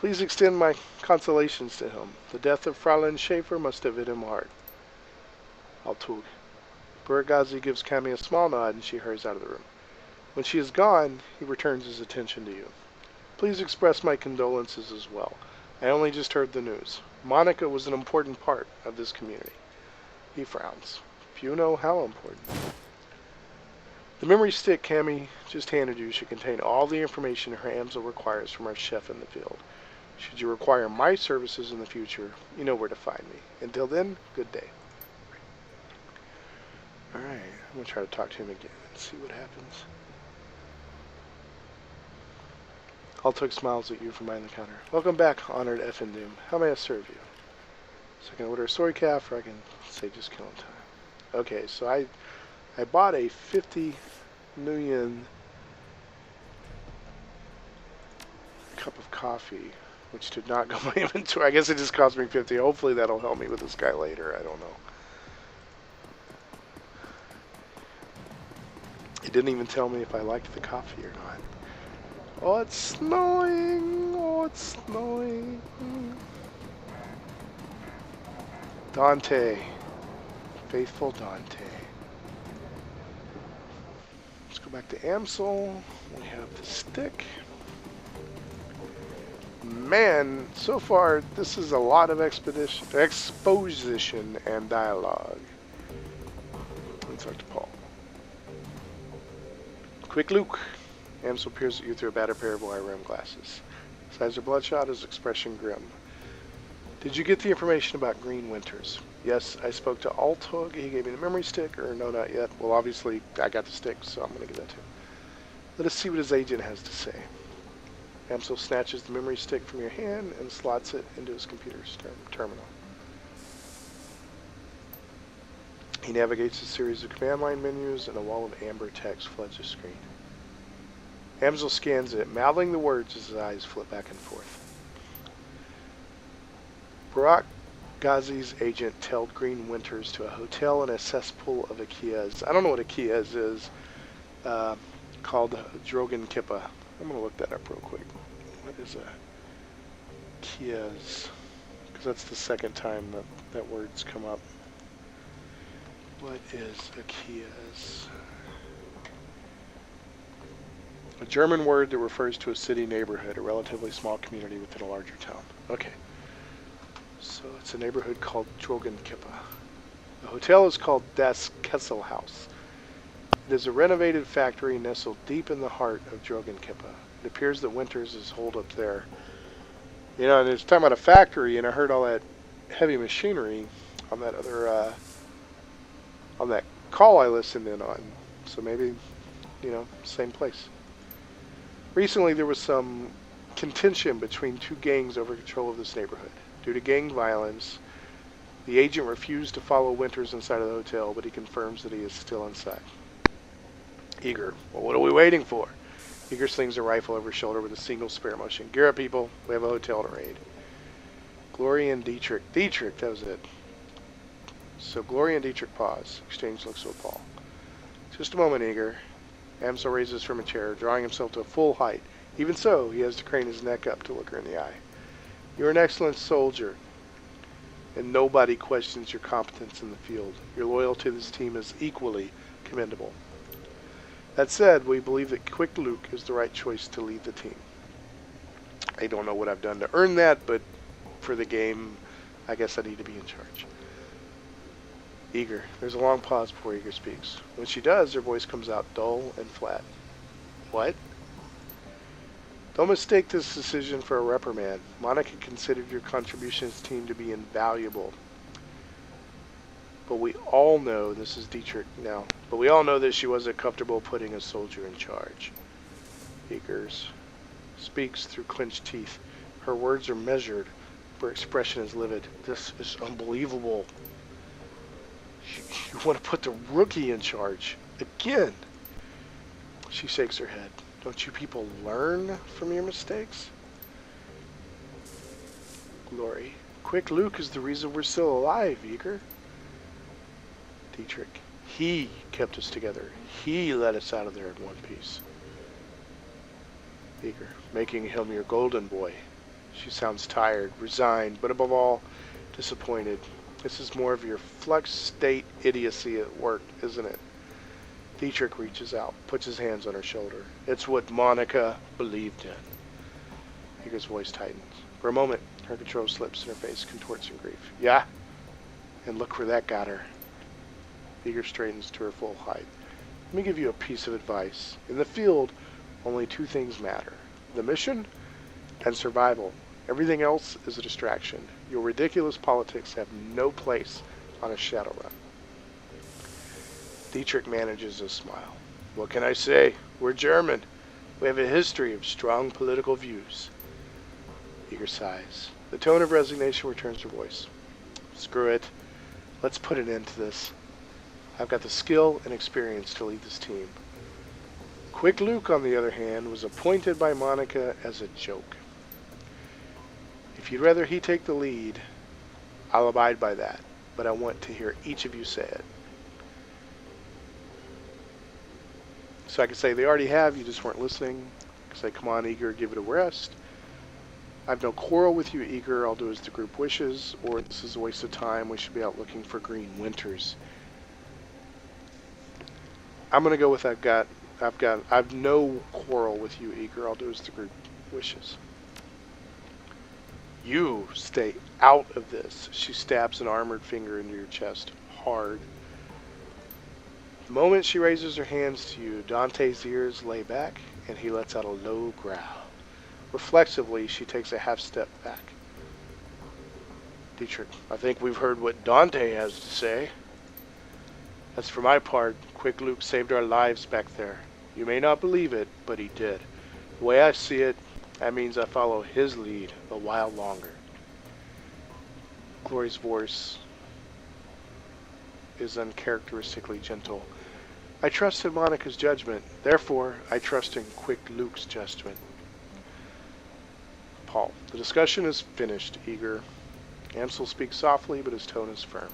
Please extend my consolations to him. The death of Fräulein Schaefer must have hit him hard. Altug. Buragazi gives Cammy a small nod, and she hurries out of the room. When she is gone, he returns his attention to you. Please express my condolences as well. I only just heard the news. Monika was an important part of this community. He frowns. Few know how important. The memory stick Cammy just handed you should contain all the information her Amsel requires from our chef in the field. Should you require my services in the future, you know where to find me. Until then, good day. Alright, I'm going to try to talk to him again and see what happens. Altug smiles at you from behind the counter. Welcome back, honored Effendum. How may I serve you? So I can order a soy calf, or I can say just killing time. Okay, so I bought a 50 million cup of coffee, which did not go in my inventory. I guess it just cost me 50. Hopefully that'll help me with this guy later. I don't know. It didn't even tell me if I liked the coffee or not. Oh, it's snowing. Oh, it's snowing. Dante. Faithful Dante. Let's go back to Amsel. We have the stick. Man, so far this is a lot of exposition and dialogue. Let's talk to Paul. Quick Luke. Amsel peers at you through a battered pair of wire-rimmed glasses. His eyes are bloodshot, his expression grim. Did you get the information about Green Winters? Yes, I spoke to Altug. He gave me the memory stick, or no, not yet. Well, obviously, I got the stick, so I'm going to give that to him. Let us see what his agent has to say. Amsel snatches the memory stick from your hand and slots it into his computer's terminal. He navigates a series of command line menus, and a wall of amber text floods his screen. Amsel scans it, mouthing the words as his eyes flip back and forth. Barack Ghazi's agent tailed Green Winters to a hotel in a cesspool of a Kiez. I don't know what a Kiez is, called Drogon Kippa. I'm going to look that up real quick. What is a Kiez? Because that's the second time that word's come up. What is a Kiez? A German word that refers to a city neighborhood, a relatively small community within a larger town. Okay. So it's a neighborhood called Drogon Kippa. The hotel is called Das Kesselhaus. It is a renovated factory nestled deep in the heart of Drogon Kippa. It appears that Winters is holed up there. You know, and it's talking about a factory, and I heard all that heavy machinery on that other, on that call I listened in on. So maybe, you know, same place. Recently, there was some contention between two gangs over control of this neighborhood. Due to gang violence, the agent refused to follow Winters inside of the hotel, but he confirms that he is still inside. Eager. Well, what are we waiting for? Eager slings a rifle over his shoulder with a single spare motion. Gear up, people. We have a hotel to raid. Gloria and Dietrich. Dietrich, that was it. So Gloria and Dietrich pause. Exchange looks with Paul. Just a moment, Eager. Amsel raises from a chair, drawing himself to a full height. Even so, he has to crane his neck up to look her in the eye. You're an excellent soldier, and nobody questions your competence in the field. Your loyalty to this team is equally commendable. That said, we believe that Quick Luke is the right choice to lead the team. I don't know what I've done to earn that, but for the game, I guess I need to be in charge. Eager. There's a long pause before Eager speaks. When she does, her voice comes out dull and flat. What? Don't mistake this decision for a reprimand. Monika considered your contribution to the team to be invaluable. But we all know, this is Dietrich now, but we all know that she wasn't comfortable putting a soldier in charge. Eagers speaks through clenched teeth. Her words are measured. Her expression is livid. This is unbelievable. You want to put the rookie in charge again? She shakes her head. Don't you people learn from your mistakes? Glory. Quick Luke is the reason we're still alive, Eager. Dietrich. He kept us together. He let us out of there in one piece. Eager. Making him your golden boy. She sounds tired, resigned, but above all, disappointed. This is more of your flux state idiocy at work, isn't it? Dietrich reaches out, puts his hands on her shoulder. It's what Monika believed in. Eager's voice tightens. For a moment, her control slips and her face contorts in grief. Yeah? And look where that got her. Eager straightens to her full height. Let me give you a piece of advice. In the field, only two things matter. The mission and survival. Everything else is a distraction. Your ridiculous politics have no place on a Shadowrun. Dietrich manages a smile. What can I say? We're German. We have a history of strong political views. Eager sighs. The tone of resignation returns to her voice. Screw it. Let's put an end to this. I've got the skill and experience to lead this team. Quick Luke, on the other hand, was appointed by Monika as a joke. If you'd rather he take the lead, I'll abide by that, but I want to hear each of you say it. So I could say they already have, you just weren't listening. I could say, come on, Eager, give it a rest. I have no quarrel with you, Eager. I'll do as the group wishes, or this is a waste of time. We should be out looking for green winters. I'm going to go with I've no quarrel with you, Eager. I'll do as the group wishes. You stay out of this. She stabs an armored finger into your chest, hard. The moment she raises her hands to you, Dante's ears lay back, and he lets out a low growl. Reflexively, she takes a half step back. Dietrich, I think we've heard what Dante has to say. As for my part, Quick Luke saved our lives back there. You may not believe it, but he did. The way I see it, that means I follow his lead a while longer. Glory's voice is uncharacteristically gentle. I trust in Monika's judgment. Therefore, I trust in Quick Luke's judgment. Paul, the discussion is finished, Eager. Ansel speaks softly, but his tone is firm.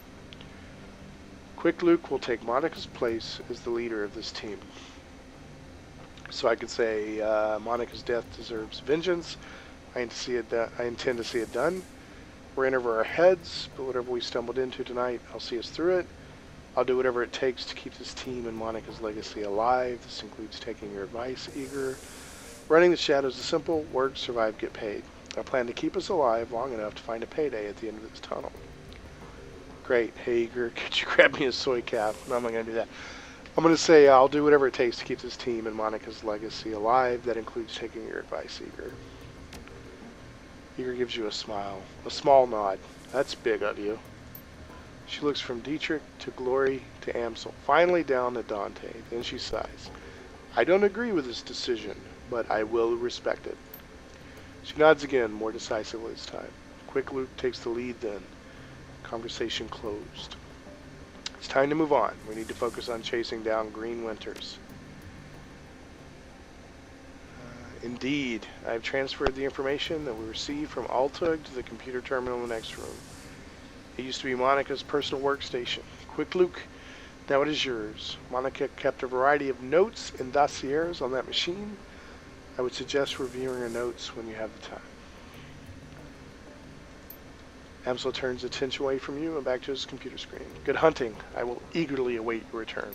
Quick Luke will take Monika's place as the leader of this team. So I could say Monika's death deserves vengeance. I intend to see it done. We're in over our heads, but whatever we stumbled into tonight, I'll see us through it. I'll do whatever it takes to keep this team and Monika's legacy alive. This includes taking your advice, Eager. Running the Shadows is simple. Work, survive, get paid. I plan to keep us alive long enough to find a payday at the end of this tunnel. Great. Hey, Eager, could you grab me a soy cap? No, I'm not going to do that. I'm going to say I'll do whatever it takes to keep this team and Monika's legacy alive. That includes taking your advice, Eager. Eager gives you a smile. A small nod. That's big of you. She looks from Dietrich to Glory to Amsel, finally down at Dante. Then she sighs. I don't agree with this decision, but I will respect it. She nods again, more decisively this time. Quick Luke takes the lead then. Conversation closed. It's time to move on. We need to focus on chasing down green winters. Indeed, I have transferred the information that we received from Altug to the computer terminal in the next room. It used to be Monika's personal workstation. Quick Luke, now it is yours. Monika kept a variety of notes and dossiers on that machine. I would suggest reviewing her notes when you have the time. Amsel turns attention away from you and back to his computer screen. Good hunting. I will eagerly await your return.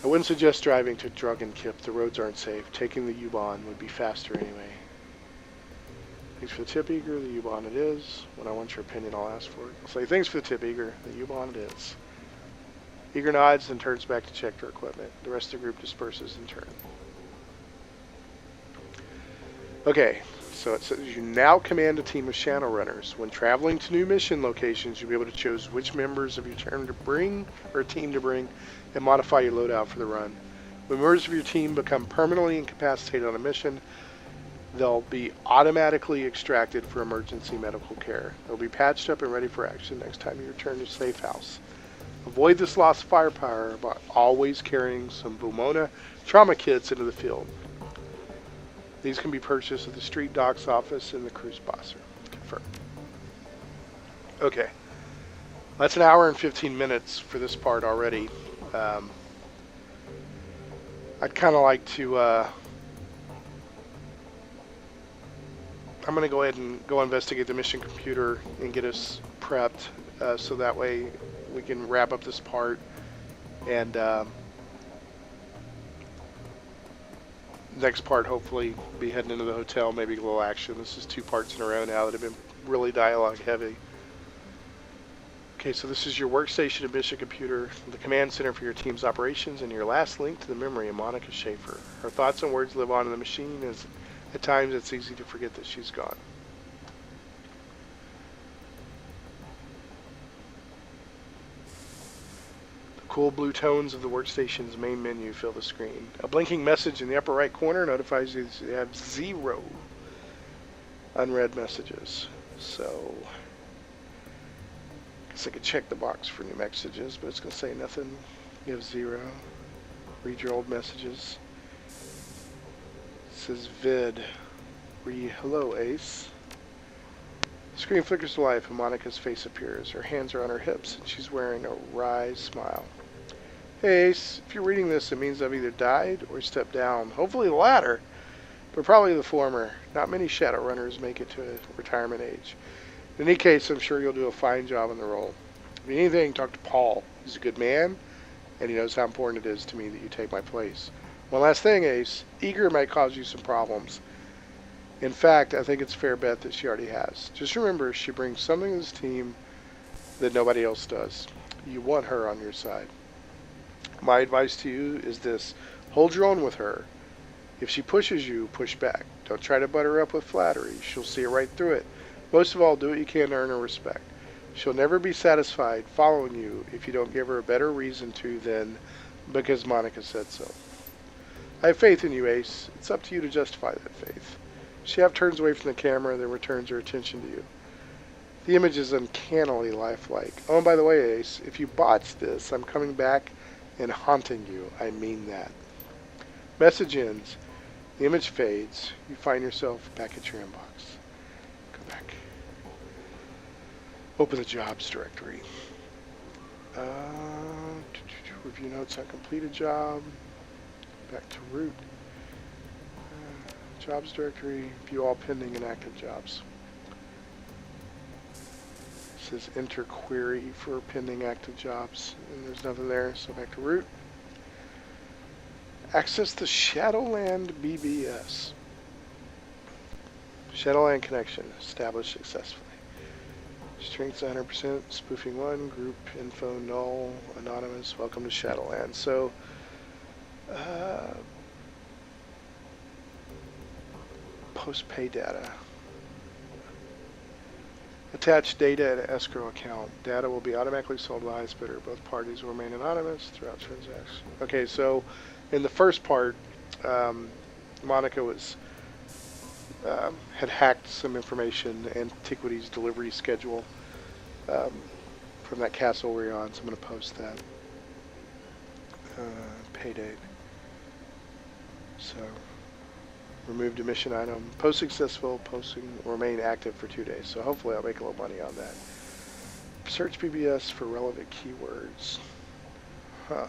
I wouldn't suggest driving to Dragonfall. The roads aren't safe. Taking the U-Bahn would be faster anyway. Thanks for the tip, Eager. The U-Bahn it is. When I want your opinion, I'll ask for it. I'll say, thanks for the tip, Eager. The U-Bahn it is. Eager nods and turns back to check their equipment. The rest of the group disperses in turn. Okay, so it says you now command a team of Shadowrunners. When traveling to new mission locations, you'll be able to choose which members of your team to bring, and modify your loadout for the run. When members of your team become permanently incapacitated on a mission, they'll be automatically extracted for emergency medical care. They'll be patched up and ready for action next time you return to safe house. Avoid this loss of firepower by always carrying some Bumona trauma kits into the field. These can be purchased at the Street Docks office in the Kreuzbasar. Confirmed. Okay. That's an hour and 15 minutes for this part already. I'd kind of like to... I'm going to go ahead and go investigate the mission computer and get us prepped so that way we can wrap up this part and Next part, hopefully, be heading into the hotel, maybe a little action. This is 2 parts in a row now that have been really dialogue heavy. Okay, so this is your workstation and mission computer, the command center for your team's operations, and your last link to the memory of Monika Schaefer. Her thoughts and words live on in the machine, as at times it's easy to forget that she's gone. The cool blue tones of the workstation's main menu fill the screen. A blinking message in the upper right corner notifies you that you have 0 unread messages. So I could check the box for new messages, but it's going to say nothing. You have 0. Read your old messages. It says vid. Hello, Ace. The screen flickers to life and Monika's face appears. Her hands are on her hips and she's wearing a wry smile. Hey, Ace. If you're reading this, it means I've either died or stepped down. Hopefully the latter, but probably the former. Not many Shadowrunners make it to retirement age. In any case, I'm sure you'll do a fine job in the role. If you need anything, talk to Paul. He's a good man, and he knows how important it is to me that you take my place. One last thing, Ace. Eager might cause you some problems. In fact, I think it's a fair bet that she already has. Just remember, she brings something to this team that nobody else does. You want her on your side. My advice to you is this. Hold your own with her. If she pushes you, push back. Don't try to butter her up with flattery. She'll see right through it. Most of all, do what you can to earn her respect. She'll never be satisfied following you if you don't give her a better reason to than because Monika said so. I have faith in you, Ace. It's up to you to justify that faith. She half turns away from the camera, then returns her attention to you. The image is uncannily lifelike. Oh, and by the way, Ace, if you botch this, I'm coming back and haunting you. I mean that. Message ends. The image fades. You find yourself back at your inbox. Go back. Open the jobs directory. Review notes on completed job. Back to root. Jobs directory. View all pending and active jobs. It says enter query for pending active jobs. And there's nothing there, so back to root. Access the Shadowland BBS. Shadowland connection established successfully. Strengths 100%, spoofing 1, group info null, anonymous, welcome to Shadowland. So, post-pay data. Attach data and escrow account. Data will be automatically sold to the highest bidder. Both parties will remain anonymous throughout transactions. Okay, so in the first part, Monika was had hacked some information, Antiquity's delivery schedule from that castle we're on, so I'm going to post that. Pay date. So, removed a mission item. Post successful, posting will remain active for 2 days, so hopefully I'll make a little money on that. Search BBS for relevant keywords. Huh.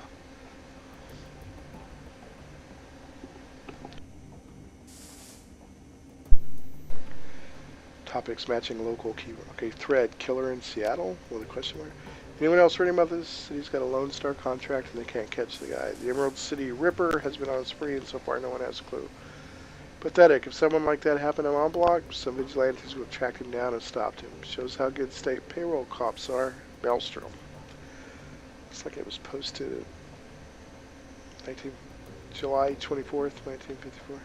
Topics matching local keyword. Okay, thread, killer in Seattle? With a question mark. Anyone else reading about this? City's got a Lone Star contract and they can't catch the guy. The Emerald City Ripper has been on a spree and so far no one has a clue. Pathetic. If someone like that happened on Block, some vigilantes would have tracked him down and stopped him. Shows how good state payroll cops are. Maelstrom. Looks like it was posted July 24th, 1954.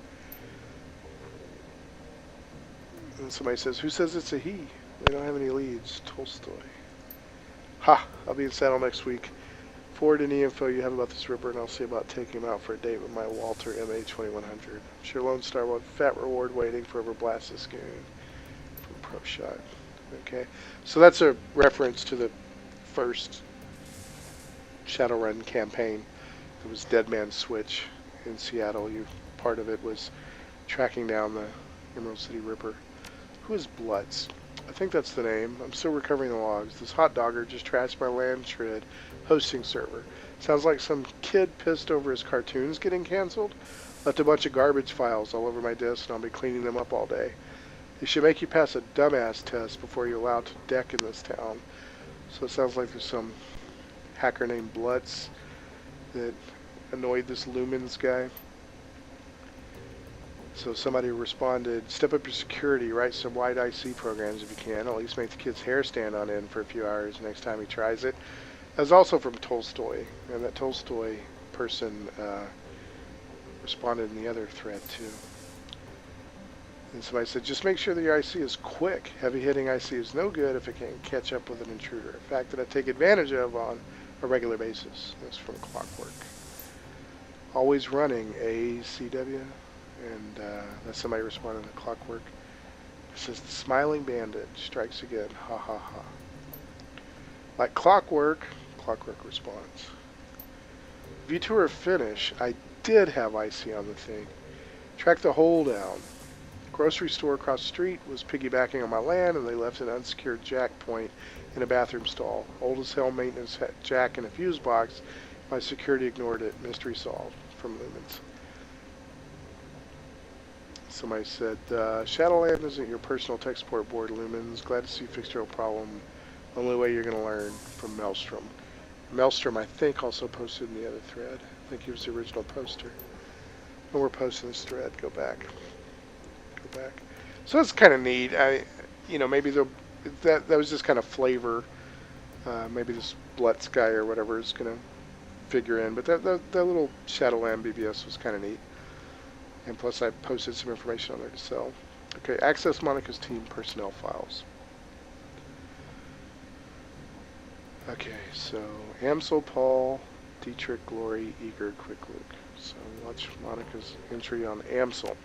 And somebody says, who says it's a he? They don't have any leads. Tolstoy. Ha! I'll be in Seattle next week. Forward any info you have about this Ripper, and I'll see about taking him out for a date with my Walter MA2100. I'm sure Lone Star will have a fat reward waiting for whoever blasts this goon from Pro Shot. Okay, so that's a reference to the first Shadowrun campaign. It was Dead Man's Switch in Seattle. Part of it was tracking down the Emerald City Ripper. Who is Blutz? I think that's the name. I'm still recovering the logs. This hot dogger just trashed my land shred hosting server. Sounds like some kid pissed over his cartoons getting canceled. Left a bunch of garbage files all over my desk and I'll be cleaning them up all day. They should make you pass a dumbass test before you're allowed to deck in this town. So it sounds like there's some hacker named Blutz that annoyed this Lumens guy. So somebody responded, step up your security, write some wide IC programs if you can, at least make the kid's hair stand on end for a few hours next time he tries it. That was also from Tolstoy, and that Tolstoy person responded in the other thread too. And somebody said, just make sure that your IC is quick. Heavy hitting IC is no good if it can't catch up with an intruder. A fact that I take advantage of on a regular basis. That's from Clockwork. Always running ACW. And that's somebody responding to Clockwork. It says, the smiling bandit strikes again. Ha ha ha. Like Clockwork, Clockwork responds. View tour finish. I did have IC on the thing. Track the hole down. Grocery store across the street was piggybacking on my land, and they left an unsecured jack point in a bathroom stall. Old as hell maintenance jack in a fuse box. My security ignored it. Mystery solved. From Lumens. Somebody said, Shadowland isn't your personal tech support board, Lumens. Glad to see you fixed your own problem. Only way you're going to learn. From Maelstrom. Maelstrom, I think, also posted in the other thread. I think he was the original poster. When we're posting this thread, go back. Go back. So that's kind of neat. Maybe that was just kind of flavor. Maybe this Blitz guy or whatever is going to figure in. But that little Shadowland BBS was kind of neat. And plus I posted some information on there to sell. Okay, access Monika's team personnel files. Okay, so Amsel, Paul, Dietrich, Glory, Eager, Quick Luke. So watch Monika's entry on Amsel.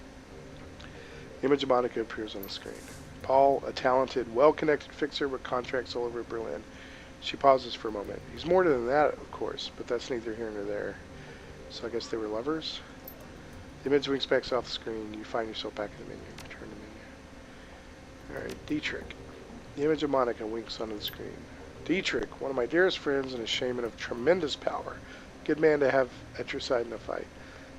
The image of Monika appears on the screen. Paul, a talented, well-connected fixer with contracts all over Berlin. She pauses for a moment. He's more than that, of course, but that's neither here nor there. So I guess they were lovers? The image wing specs off the screen. You find yourself back in the menu. Return to menu. Alright, Dietrich. The image of Monika winks onto the screen. Dietrich, one of my dearest friends and a shaman of tremendous power. Good man to have at your side in a fight.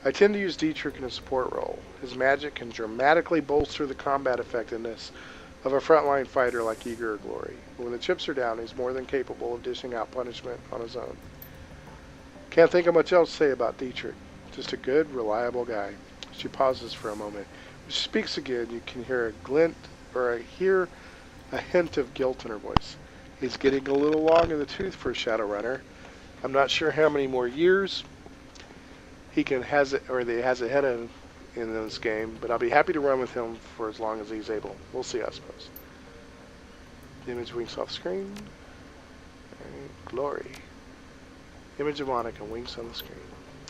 I tend to use Dietrich in a support role. His magic can dramatically bolster the combat effectiveness of a frontline fighter like Eager or Glory. But when the chips are down, he's more than capable of dishing out punishment on his own. Can't think of much else to say about Dietrich. Just a good, reliable guy. She pauses for a moment. When she speaks again, you can hear a glint, or hear a hint of guilt in her voice. He's getting a little long in the tooth for a Shadowrunner. I'm not sure how many more years he has ahead of him in this game, but I'll be happy to run with him for as long as he's able. We'll see, I suppose. The image winks off screen. Glory. Image of Monika winks on the screen.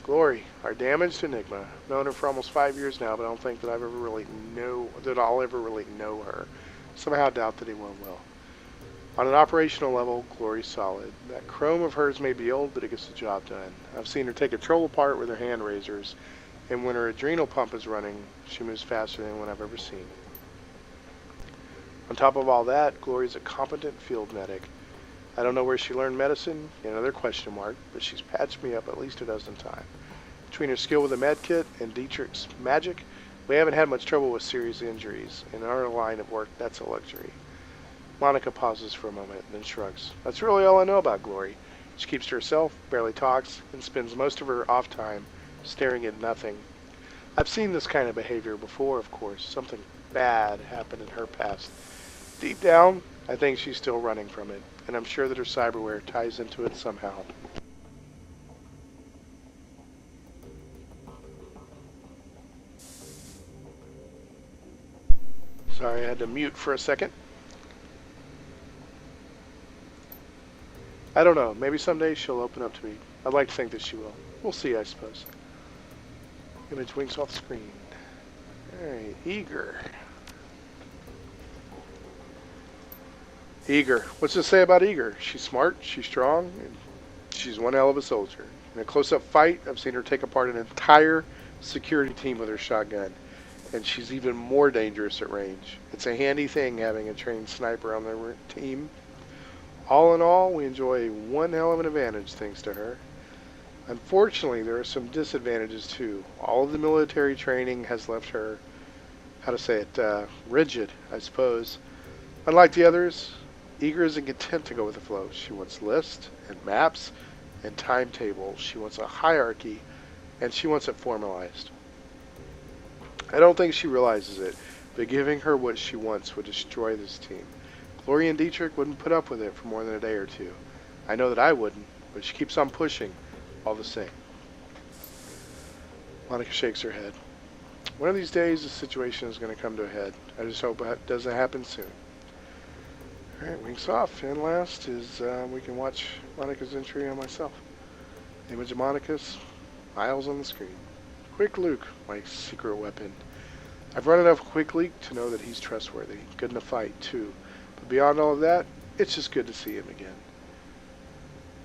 Glory, our damaged Enigma. Known her for almost 5 years now, but I don't think that I'll ever really know her. Somehow doubt that anyone will. On an operational level, Glory's solid. That chrome of hers may be old, but it gets the job done. I've seen her take a troll apart with her hand razors, and when her adrenal pump is running, she moves faster than anyone I've ever seen. On top of all that, Glory's a competent field medic. I don't know where she learned medicine, another question mark, but she's patched me up at least a dozen times. Between her skill with the med kit and Dietrich's magic, we haven't had much trouble with serious injuries. In our line of work, that's a luxury. Monika pauses for a moment, then shrugs. That's really all I know about Glory. She keeps to herself, barely talks, and spends most of her off time staring at nothing. I've seen this kind of behavior before, of course. Something bad happened in her past. Deep down, I think she's still running from it, and I'm sure that her cyberware ties into it somehow. Sorry, I had to mute for a second. I don't know. Maybe someday she'll open up to me. I'd like to think that she will. We'll see, I suppose. Image winks off screen. Alright, Eager. Eager. What's to say about Eager? She's smart, she's strong, and she's one hell of a soldier. In a close-up fight, I've seen her take apart an entire security team with her shotgun. And she's even more dangerous at range. It's a handy thing having a trained sniper on the team. All in all, we enjoy one hell of an advantage thanks to her. Unfortunately, there are some disadvantages too. All of the military training has left her, rigid, I suppose. Unlike the others, Eager isn't content to go with the flow. She wants lists and maps and timetables. She wants a hierarchy, and she wants it formalized. I don't think she realizes it, but giving her what she wants would destroy this team. Gloria and Dietrich wouldn't put up with it for more than a day or two. I know that I wouldn't, but she keeps on pushing, all the same. Monika shakes her head. One of these days, the situation is going to come to a head. I just hope it doesn't happen soon. Alright, winks off. And last is we can watch Monika's entry on myself. Image of Monika's, miles on the screen. Quick Luke, my secret weapon. I've run enough Quick Luke to know that he's trustworthy. Good in a fight, too. But beyond all of that, it's just good to see him again.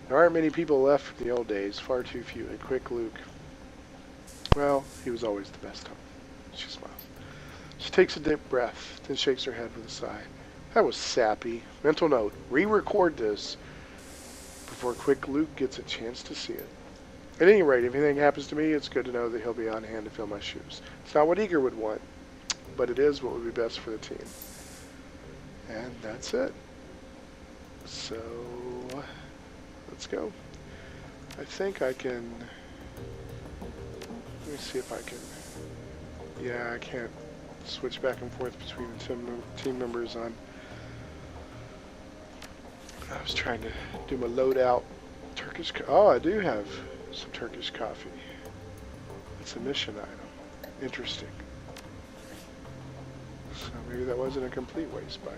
There aren't many people left from the old days, far too few, and Quick Luke, well, he was always the best of them. She smiles. She takes a deep breath, then shakes her head with a sigh. That was sappy. Mental note, re-record this before Quick Luke gets a chance to see it. At any rate, if anything happens to me, it's good to know that he'll be on hand to fill my shoes. It's not what Eager would want, but it is what would be best for the team. And that's it. So, let's go. I think I can... Let me see if I can... Yeah, I can't switch back and forth between the team members on... I was trying to do my loadout. Turkish... Oh, I do have some Turkish coffee. It's a mission item. Interesting. So maybe that wasn't a complete waste buying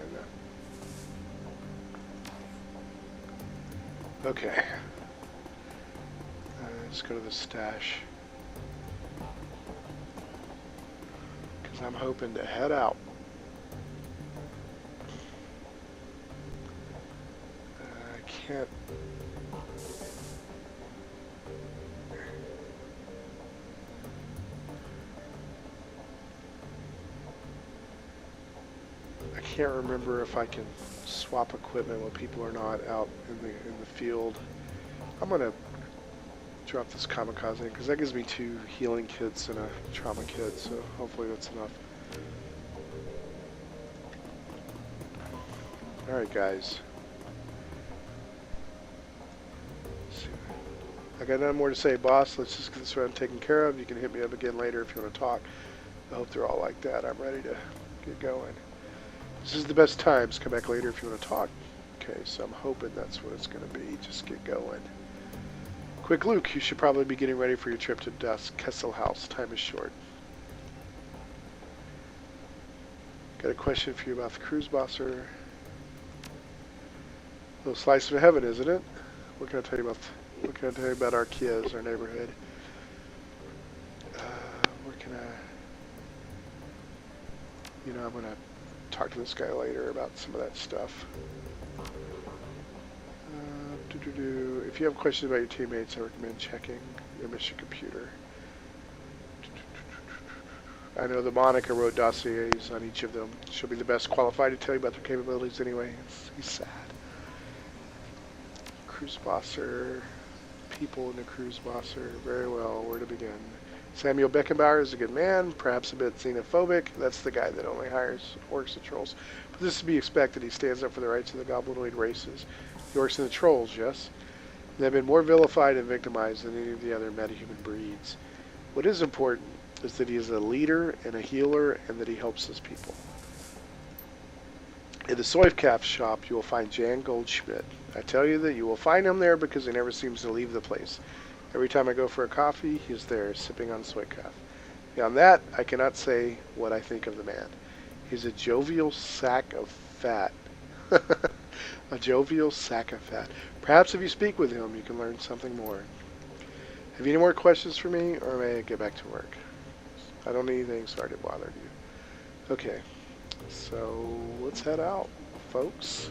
that. Okay. Let's go to the stash. Because I'm hoping to head out. I can't... I can't remember if I can swap equipment when people are not out in the field. I'm gonna drop this kamikaze because that gives me 2 healing kits and a trauma kit, so hopefully that's enough. Alright guys. I got nothing more to say, boss. Let's just get this round taken care of. You can hit me up again later if you want to talk. I hope they're all like that. I'm ready to get going. This is the best times. Come back later if you want to talk. Okay, so I'm hoping that's what it's going to be. Just get going. Quick Luke, you should probably be getting ready for your trip to Das Kessel House. Time is short. Got a question for you about the Kreuzbasar. Little slice of heaven, isn't it? What can I tell you about? What can I tell you about our Kias, our neighborhood? Where can I? You know, I'm gonna talk to this guy later about some of that stuff. If you have questions about your teammates, I recommend checking your mission computer. I know that Monika wrote dossiers on each of them. She'll be the best qualified to tell you about their capabilities anyway. He's sad. Kreuzbasar. People in the Kreuzbasar. Very well. Where to begin? Samuel Beckenbauer is a good man, perhaps a bit xenophobic. That's the guy that only hires orcs and trolls. But this is to be expected. He stands up for the rights of the goblinoid races. The orcs and the trolls, yes. They have been more vilified and victimized than any of the other metahuman breeds. What is important is that he is a leader and a healer and that he helps his people. In the Soifcaf shop, you will find Jan Goldschmidt. I tell you that you will find him there because he never seems to leave the place. Every time I go for a coffee, he's there, sipping on Soifcaf. Beyond that, I cannot say what I think of the man. He's a jovial sack of fat. A jovial sack of fat. Perhaps if you speak with him, you can learn something more. Have you any more questions for me, or may I get back to work? I don't need anything, sorry to bother you. Okay, so let's head out, folks.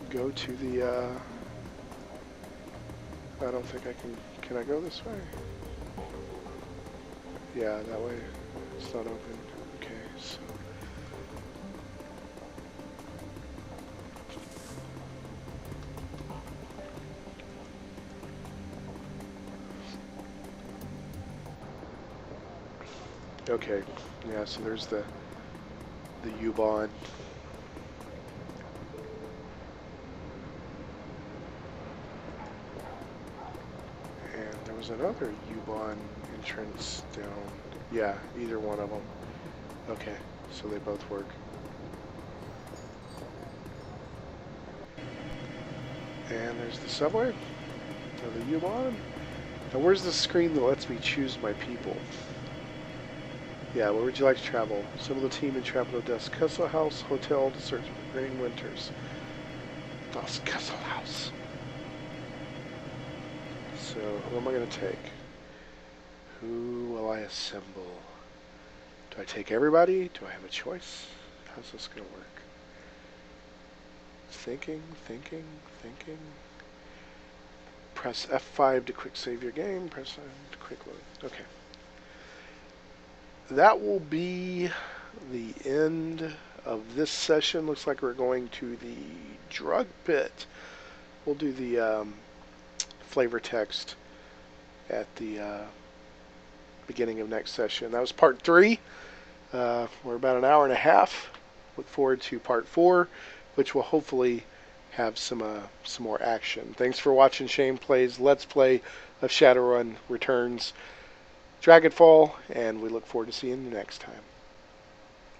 Go to the, I don't think I can I go this way? Yeah, that way it's not open. Okay, so. Okay, yeah, so there's the U-Bahn. And there was another U-Bahn entrance down Yeah, either one of them. Okay, so they both work. And there's the subway. Another U-Bahn. Now where's the screen that lets me choose my people? Yeah, where would you like to travel? Some of the team in travel to Das Kessel House Hotel to search for Green Winters. Das Kessel House. So, who am I going to take? Who will I assemble? Do I take everybody? Do I have a choice? How's this going to work? Thinking. Press F5 to quick save your game. Press F5 to quick load. Okay. That will be the end of this session. Looks like we're going to the drug pit. We'll do the flavor text at the beginning of next session. That was part 3. We're about an hour and a half. Look forward to part 4, which will hopefully have some more action. Thanks for watching Shane Plays Let's Play of Shadowrun Returns, Dragonfall, and we look forward to seeing you next time.